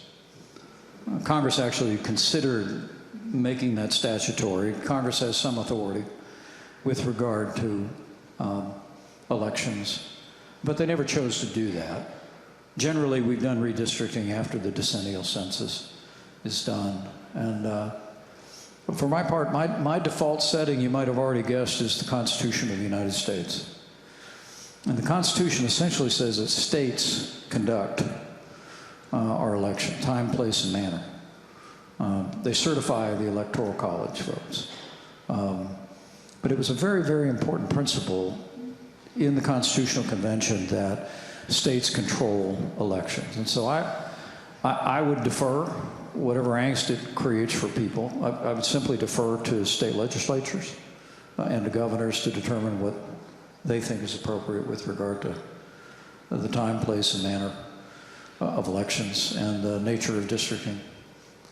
Congress actually considered making that statutory. Congress has some authority with regard to elections, but they never chose to do that. Generally, we've done redistricting after the decennial census is done. And for my part, my default setting, you might have already guessed, is the Constitution of the United States. And the Constitution essentially says that states conduct our election, time, place, and manner. They certify the Electoral College votes. But it was a very, very important principle in the Constitutional Convention that states control elections. And so I would defer whatever angst it creates for people. I would simply defer to state legislatures and to governors to determine what they think is appropriate with regard to the time, place, and manner of elections and the nature of districting,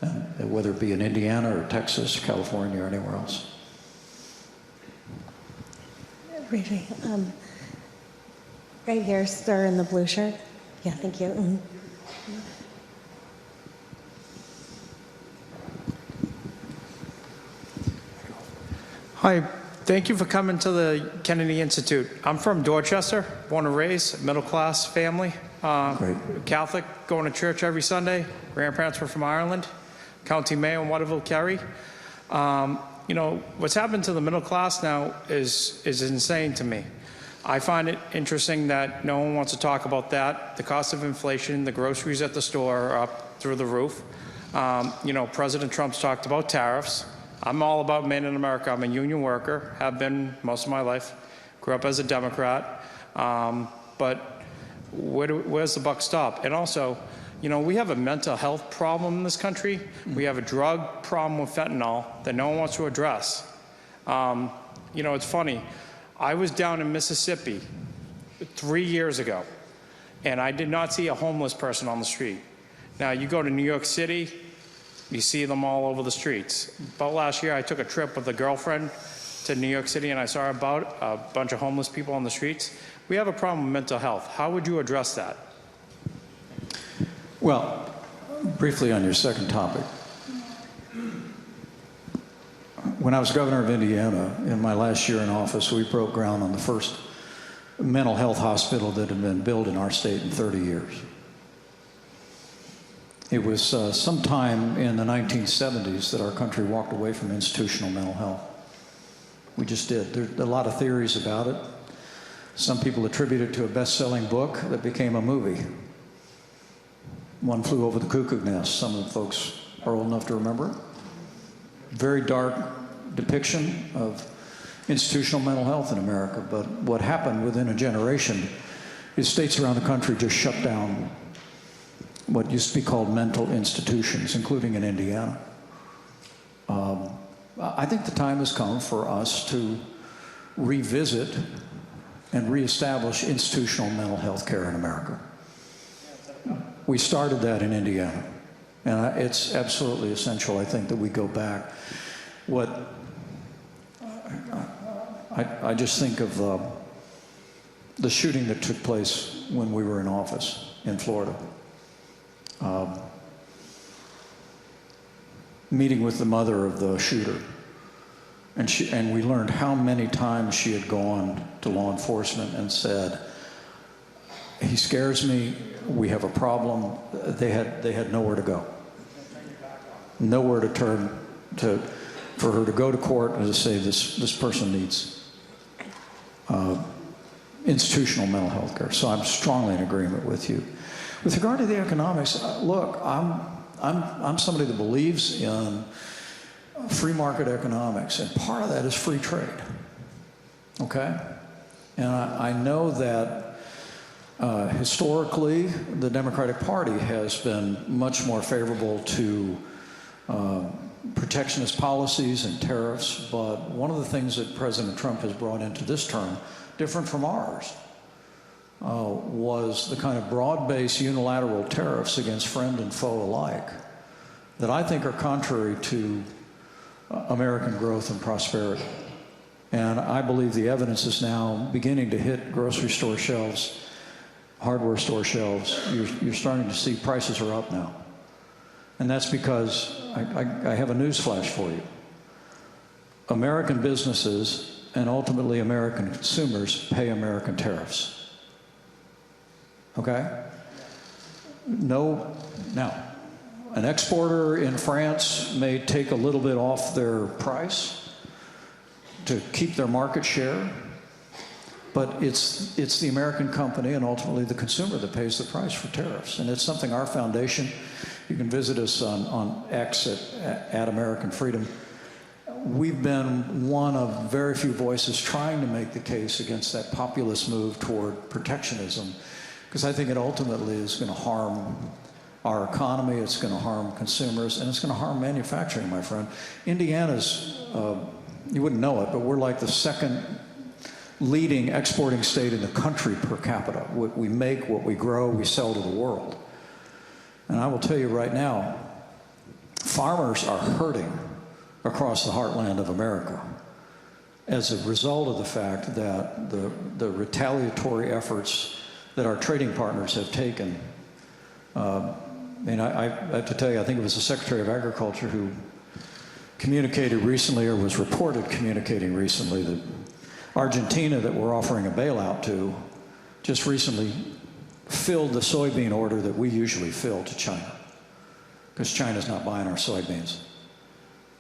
and whether it be in Indiana or Texas, California, or anywhere else. Right here, sir, in the blue shirt. Yeah, thank you. Mm-hmm. Hi, thank you for coming to the Kennedy Institute. I'm from Dorchester, born and raised, middle-class family. Great. Catholic, going to church every Sunday. Grandparents were from Ireland, County Mayo in Waterville, Kerry. You know, what's happened to the middle class now is insane to me. I find it interesting that no one wants to talk about that. The cost of inflation, the groceries at the store are up through the roof. You know, President Trump's talked about tariffs. I'm all about made in America. I'm a union worker, have been most of my life. Grew up as a Democrat. But where's the buck stop? And also, you know, we have a mental health problem in this country. We have a drug problem with fentanyl that no one wants to address. You know, it's funny. I was down in Mississippi 3 years ago, and I did not see a homeless person on the street. Now, you go to New York City, you see them all over the streets. About last year, I took a trip with a girlfriend to New York City, and I saw about a bunch of homeless people on the streets. We have a problem with mental health. How would you address that? Well, briefly on your second topic. When I was governor of Indiana, in my last year in office, we broke ground on the first mental health hospital that had been built in our state in 30 years. It was sometime in the 1970s that our country walked away from institutional mental health. We just did. There are a lot of theories about it. Some people attribute it to a best-selling book that became a movie. One Flew Over the Cuckoo Nest. Some of the folks are old enough to remember it. Very dark depiction of institutional mental health in America. But what happened within a generation is states around the country just shut down what used to be called mental institutions, including in Indiana. I think the time has come for us to revisit and reestablish institutional mental health care in America. We started that in Indiana, and it's absolutely essential, I think, that we go back. I just think of the shooting that took place when we were in office in Florida. Meeting with the mother of the shooter, and we learned how many times she had gone to law enforcement and said, "He scares me. We have a problem." They had nowhere to go, nowhere to turn to, for her to go to court and to say this person needs institutional mental health care. So I'm strongly in agreement with you. With regard to the economics, look, I'm somebody that believes in free market economics, and part of that is free trade, okay? And I know that historically, the Democratic Party has been much more favorable to protectionist policies and tariffs, but one of the things that President Trump has brought into this term, different from ours, was the kind of broad-based unilateral tariffs against friend and foe alike that I think are contrary to American growth and prosperity. And I believe the evidence is now beginning to hit grocery store shelves, hardware store shelves. You're starting to see prices are up now. And that's because, I have a news flash for you. American businesses and ultimately American consumers pay American tariffs. Okay? No, now, an exporter in France may take a little bit off their price to keep their market share, but it's the American company and ultimately the consumer that pays the price for tariffs. And it's something our foundation, you can visit us on X at American Freedom. We've been one of very few voices trying to make the case against that populist move toward protectionism, because I think it ultimately is going to harm our economy, it's going to harm consumers, and it's going to harm manufacturing, my friend. Indiana's, you wouldn't know it, but we're like the second leading exporting state in the country per capita. What we make, what we grow, we sell to the world. And I will tell you right now, farmers are hurting across the heartland of America as a result of the fact that the retaliatory efforts that our trading partners have taken. I have to tell you, I think it was the Secretary of Agriculture who communicated recently, or was reported communicating recently, that Argentina, that we're offering a bailout to, just recently filled the soybean order that we usually fill to China, because China's not buying our soybeans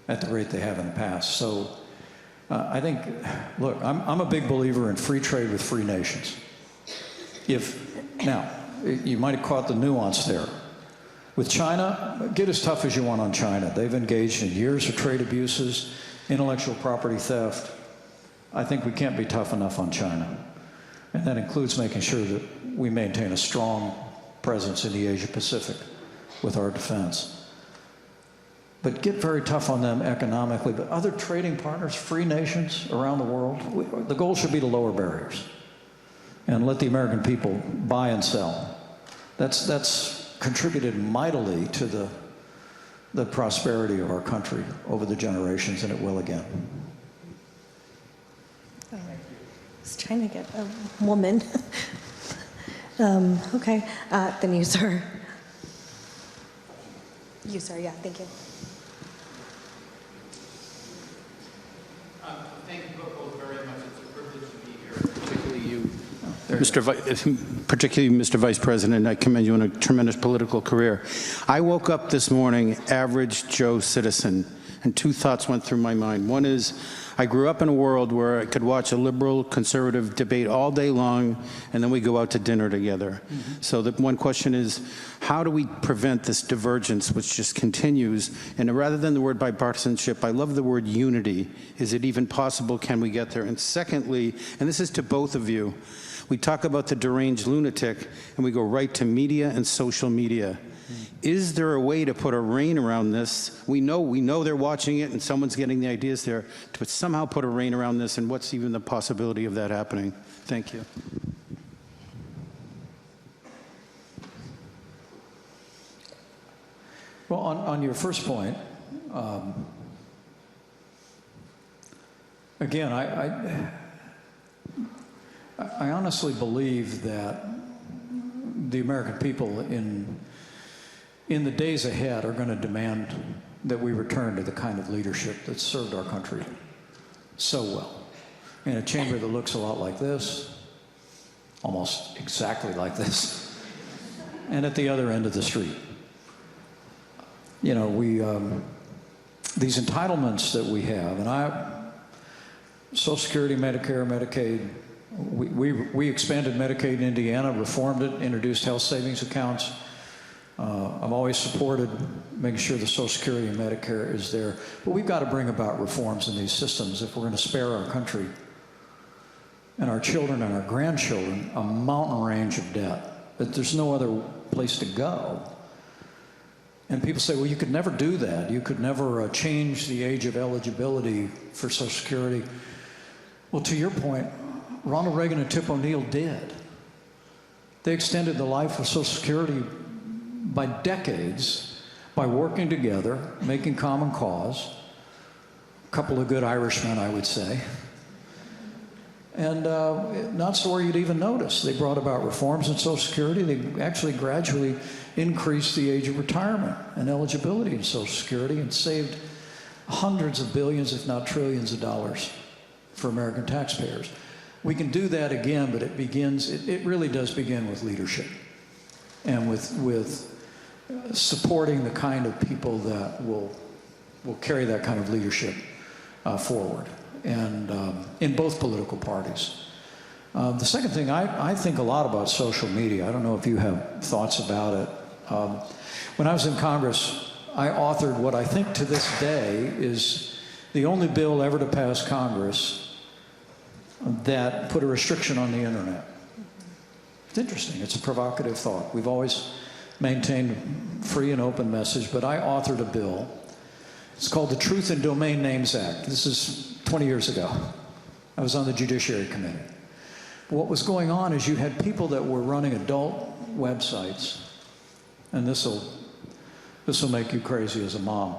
at the rate they have in the past. So I think, look, I'm a big believer in free trade with free nations. Now, you might have caught the nuance there. With China, get as tough as you want on China. They've engaged in years of trade abuses, intellectual property theft. I think we can't be tough enough on China. And that includes making sure that we maintain a strong presence in the Asia-Pacific with our defense. But get very tough on them economically. But other trading partners, free nations around the world, the goal should be to lower barriers and let the American people buy and sell. That's contributed mightily to the prosperity of our country over the generations, and it will again. I was trying to get a woman. Okay, then you, sir. You, sir, yeah, thank you. Thank you both very much. It's a privilege to be here, particularly you. Particularly Mr. Vice President, I commend you on a tremendous political career. I woke up this morning, average Joe citizen, and two thoughts went through my mind. One is, I grew up in a world where I could watch a liberal conservative debate all day long, and then we go out to dinner together. Mm-hmm. So the one question is, how do we prevent this divergence which just continues? And rather than the word bipartisanship, I love the word unity. Is it even possible? Can we get there? And secondly, and this is to both of you, we talk about the deranged lunatic, and we go right to media and social media. Is there a way to put a rein around this? We know they're watching it, and someone's getting the ideas there, to somehow put a rein around this, and what's even the possibility of that happening? Thank you. Well, on your first point, again, I honestly believe that the American people in the days ahead are going to demand that we return to the kind of leadership that served our country so well. In a chamber that looks a lot like this, almost exactly like this, and at the other end of the street. You know, these entitlements that we have, and Social Security, Medicare, Medicaid, we expanded Medicaid in Indiana, reformed it, introduced health savings accounts. I've always supported making sure the Social Security and Medicare is there. But we've got to bring about reforms in these systems if we're going to spare our country and our children and our grandchildren a mountain range of debt. That there's no other place to go. And people say, well, you could never do that. You could never change the age of eligibility for Social Security. Well, to your point, Ronald Reagan and Tip O'Neill did. They extended the life of Social Security by decades by working together, making common cause. A couple of good Irishmen, I would say. And not so where you'd even notice. They brought about reforms in Social Security. They actually gradually increased the age of retirement and eligibility in Social Security and saved hundreds of billions, if not trillions of dollars for American taxpayers. We can do that again, but it really does begin with leadership and with supporting the kind of people that will carry that kind of leadership forward, and in both political parties. The second thing, I think a lot about social media. I don't know if you have thoughts about it. When I was in Congress, I authored what I think to this day is the only bill ever to pass Congress that put a restriction on the internet. It's interesting. It's a provocative thought. We've always maintained free and open message, but I authored a bill. It's called the Truth in Domain Names Act. This is 20 years ago. I was on the Judiciary Committee. What was going on is you had people that were running adult websites, and this will make you crazy as a mom.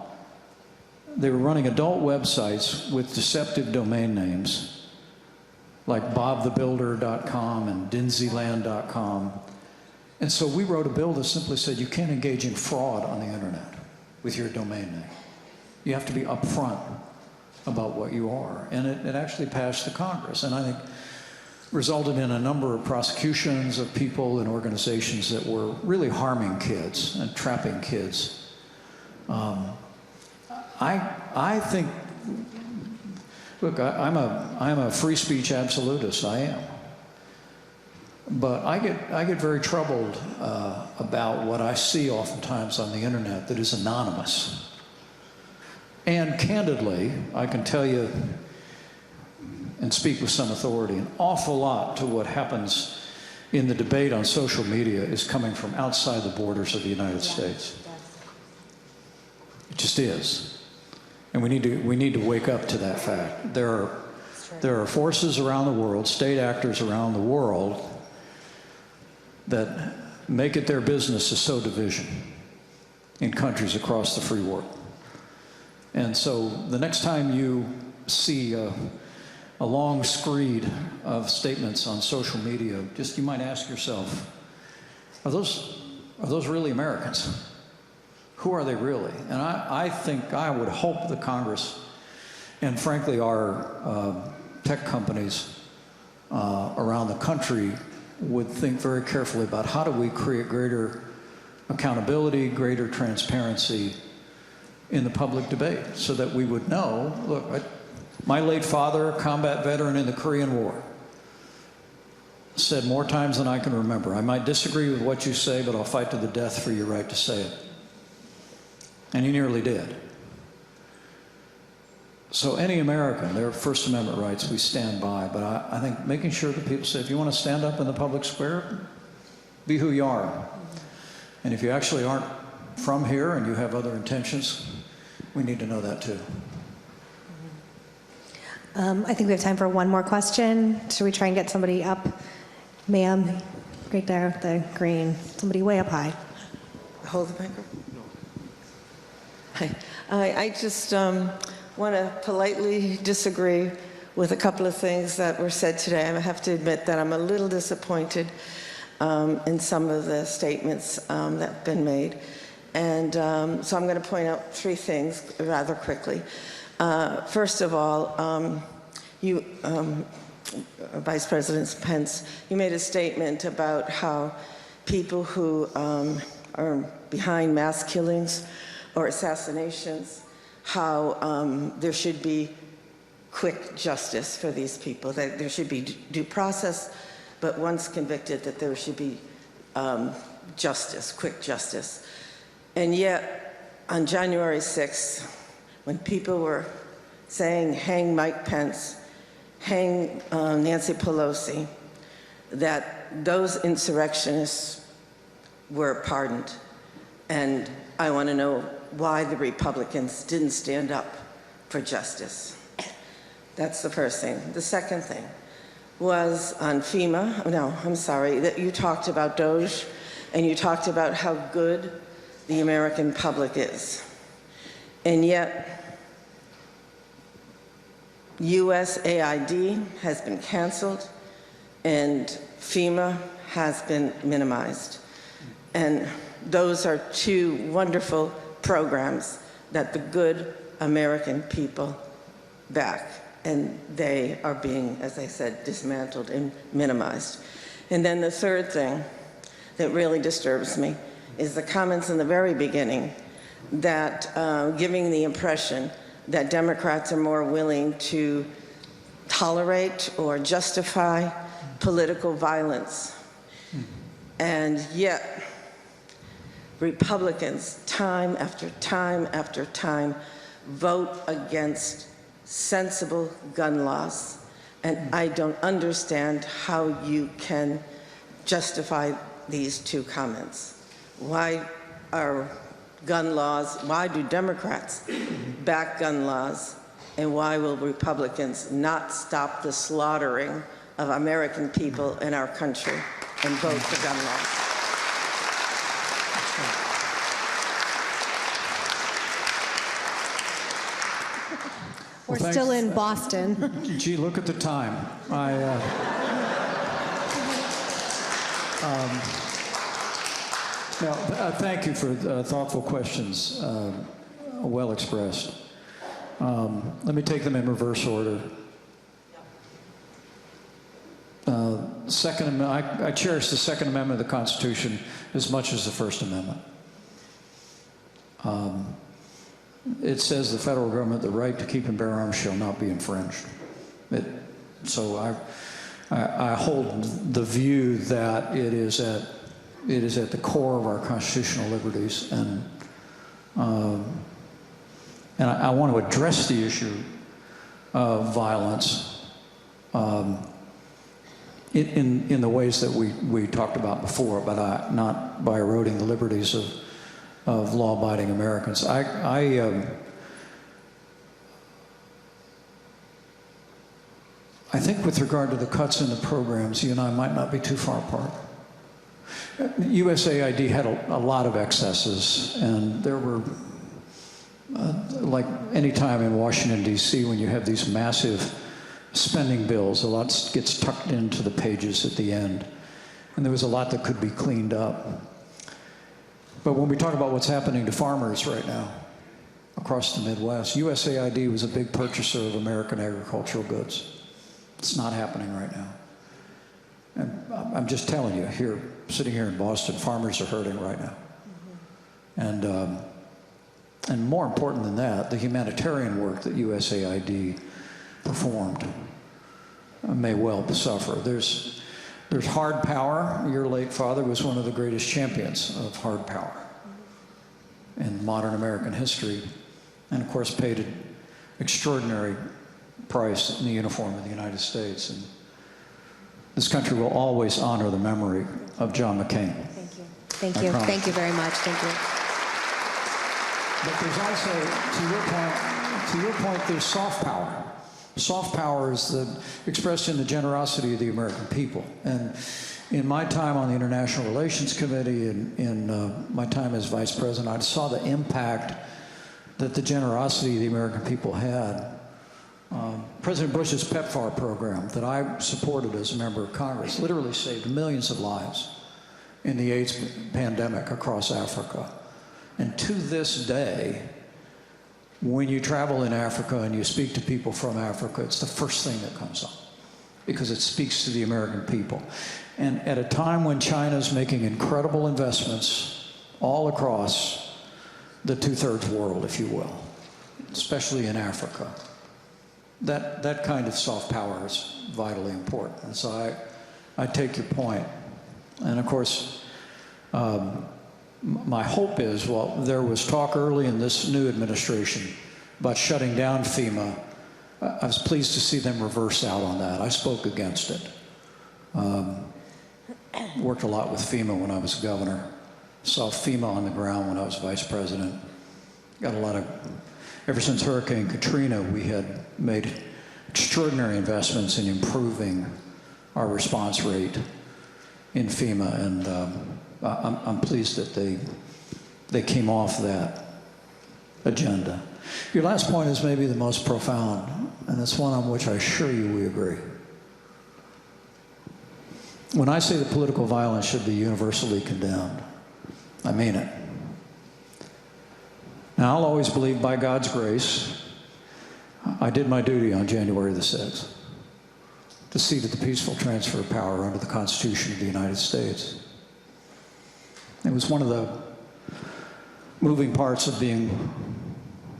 They were running adult websites with deceptive domain names, like bobthebuilder.com and dinsyland.com. And so we wrote a bill that simply said you can't engage in fraud on the internet with your domain name. You have to be upfront about what you are. And it actually passed the Congress, and I think resulted in a number of prosecutions of people and organizations that were really harming kids and trapping kids. I think, look, I'm a free speech absolutist, I am. But I get very troubled about what I see oftentimes on the internet that is anonymous. And candidly, I can tell you and speak with some authority, an awful lot to what happens in the debate on social media is coming from outside the borders of the United States. It just is. And we need to wake up to that fact. There are forces around the world, state actors around the world, that make it their business to sow division in countries across the free world. And so the next time you see a long screed of statements on social media, just you might ask yourself, are those really Americans? Who are they really? And I think, I would hope the Congress and frankly our tech companies around the country would think very carefully about how do we create greater accountability, greater transparency in the public debate so that we would know, look, my late father, a combat veteran in the Korean War, said more times than I can remember, I might disagree with what you say, but I'll fight to the death for your right to say it. And he nearly did. So any American, their First Amendment rights, we stand by, but I think making sure that people say, if you want to stand up in the public square, be who you are. And if you actually aren't from here and you have other intentions, we need to know that too. I think we have time for one more question. Should we try and get somebody up? Ma'am, right there, the green. Somebody way up high. Hold the microphone. Hi. I just want to politely disagree with a couple of things that were said today. I have to admit that I'm a little disappointed in some of the statements that have been made. And so I'm going to point out three things rather quickly. First of all, you, Vice President Pence, you made a statement about how people who are behind mass killings or assassinations, how there should be quick justice for these people, that there should be due process, but once convicted, that there should be justice, quick justice. And yet, on January 6th, when people were saying, hang Mike Pence, hang Nancy Pelosi, that those insurrectionists were pardoned. And I want to know why the Republicans didn't stand up for justice. That's the first thing. The second thing was on FEMA. No, I'm sorry, that you talked about DOGE, and you talked about how good the American public is. And yet, USAID has been canceled, and FEMA has been minimized. And those are two wonderful programs that the good American people back, and they are being, as I said, dismantled and minimized. And then the third thing that really disturbs me is the comments in the very beginning that giving the impression that Democrats are more willing to tolerate or justify political violence. And yet, Republicans, time after time after time, vote against sensible gun laws. And I don't understand how you can justify these two comments. Why are gun laws, why do Democrats back gun laws, and why will Republicans not stop the slaughtering of American people in our country and vote for gun laws? We're still in Boston. Gee, look at the time. Thank you for thoughtful questions, well expressed. Let me take them in reverse order. Second Amendment, I cherish the Second Amendment of the Constitution as much as the First Amendment. It says the federal government, the right to keep and bear arms shall not be infringed. So I hold the view that it is at the core of our constitutional liberties, and I want to address the issue of violence in the ways that we talked about before, but not by eroding the liberties of law-abiding Americans. I think with regard to the cuts in the programs, you and I might not be too far apart. USAID had a lot of excesses, and there were, like any time in Washington, D.C., when you have these massive spending bills, a lot gets tucked into the pages at the end, and there was a lot that could be cleaned up. But when we talk about what's happening to farmers right now across the Midwest, USAID was a big purchaser of American agricultural goods. It's not happening right now. And I'm just telling you, here, sitting here in Boston, farmers are hurting right now. Mm-hmm. And more important than that, the humanitarian work that USAID performed may well suffer. There's hard power. Your late father was one of the greatest champions of hard power in modern American history, and of course paid an extraordinary price in the uniform of the United States. And this country will always honor the memory of John McCain. Thank you. Thank you. Thank you very much. Thank you. But there's also, to your point, there's soft power. Soft power is expressed in the generosity of the American people. And in my time on the International Relations Committee, in my time as Vice President, I saw the impact that the generosity of the American people had. President Bush's PEPFAR program that I supported as a member of Congress literally saved millions of lives in the AIDS pandemic across Africa. And to this day, when you travel in Africa and you speak to people from Africa, it's the first thing that comes up because it speaks to the American people. And at a time when China's making incredible investments all across the two-thirds world, if you will, especially in Africa, that kind of soft power is vitally important. And so I take your point. And of course, my hope is, well, there was talk early in this new administration about shutting down FEMA. I was pleased to see them reverse out on that. I spoke against it. Worked a lot with FEMA when I was governor. Saw FEMA on the ground when I was vice president. Got a lot of, ever since Hurricane Katrina, we had made extraordinary investments in improving our response rate in FEMA, and I'm pleased that they came off that agenda. Your last point is maybe the most profound, and it's one on which I assure you we agree. When I say that political violence should be universally condemned, I mean it. Now, I'll always believe, by God's grace, I did my duty on January the 6th to see to the peaceful transfer of power under the Constitution of the United States. It was one of the moving parts of being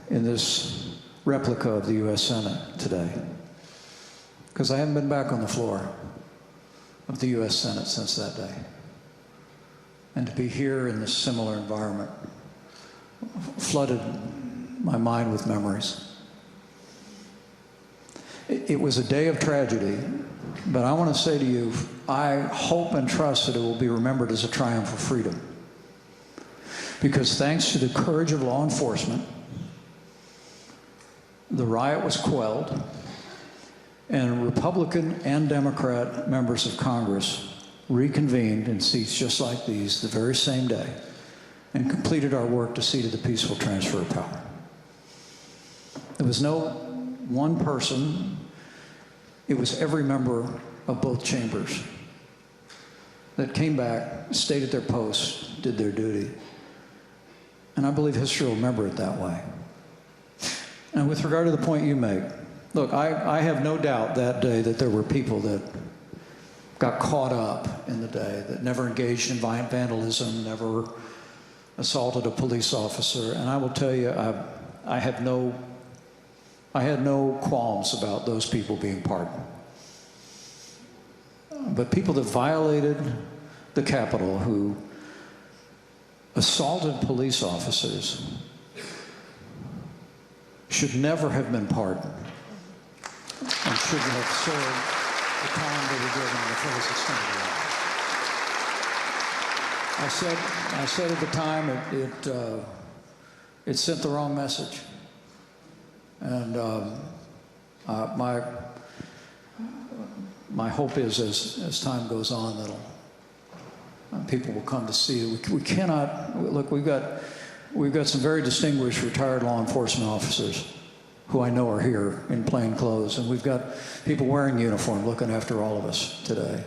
in this replica of the U.S. Senate today, because I haven't been back on the floor of the U.S. Senate since that day. And to be here in this similar environment flooded my mind with memories. It was a day of tragedy But I want to say to you, I hope and trust that it will be remembered as a triumph of freedom. Because thanks to the courage of law enforcement, the riot was quelled, and Republican and Democrat members of Congress reconvened in seats just like these the very same day and completed our work to see to the peaceful transfer of power. There was no one person, it was every member of both chambers that came back, stayed at their posts, did their duty. And I believe history will remember it that way. And with regard to the point you make, look, I have no doubt that day that there were people that got caught up in the day, that never engaged in violent vandalism, never assaulted a police officer. And I will tell you, I had no qualms about those people being pardoned. But people that violated the Capitol, who assaulted police officers, should never have been pardoned and shouldn't have served the time they were given in the fullest extent of the law. I said at the time it sent the wrong message. And my hope is as time goes on that'll people will come to see it. We cannot look. We've got some very distinguished retired law enforcement officers who I know are here in plain clothes, and we've got people wearing uniform looking after all of us today.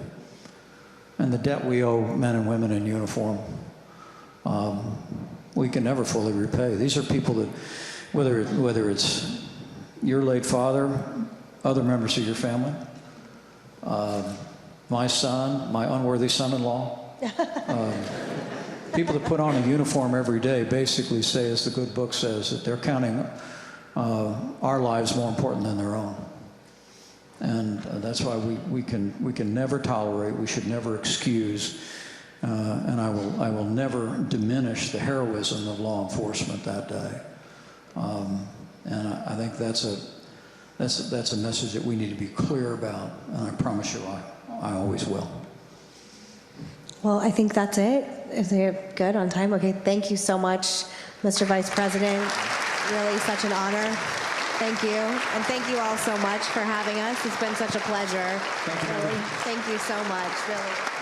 And the debt we owe men and women in uniform, we can never fully repay. These are people that, whether it's your late father, other members of your family, my son, my unworthy son-in-law, people that put on a uniform every day basically say, as the good book says, that they're counting our lives more important than their own. And that's why we can never tolerate, we should never excuse, and I will never diminish the heroism of law enforcement that day. And I think that's a message that we need to be clear about, and I promise you I always will. Well, I think that's it. Is it good on time? Okay, thank you so much, Mr. Vice President. Really such an honor. Thank you. And thank you all so much for having us. It's been such a pleasure. Thank you. Really. Thank you so much, really.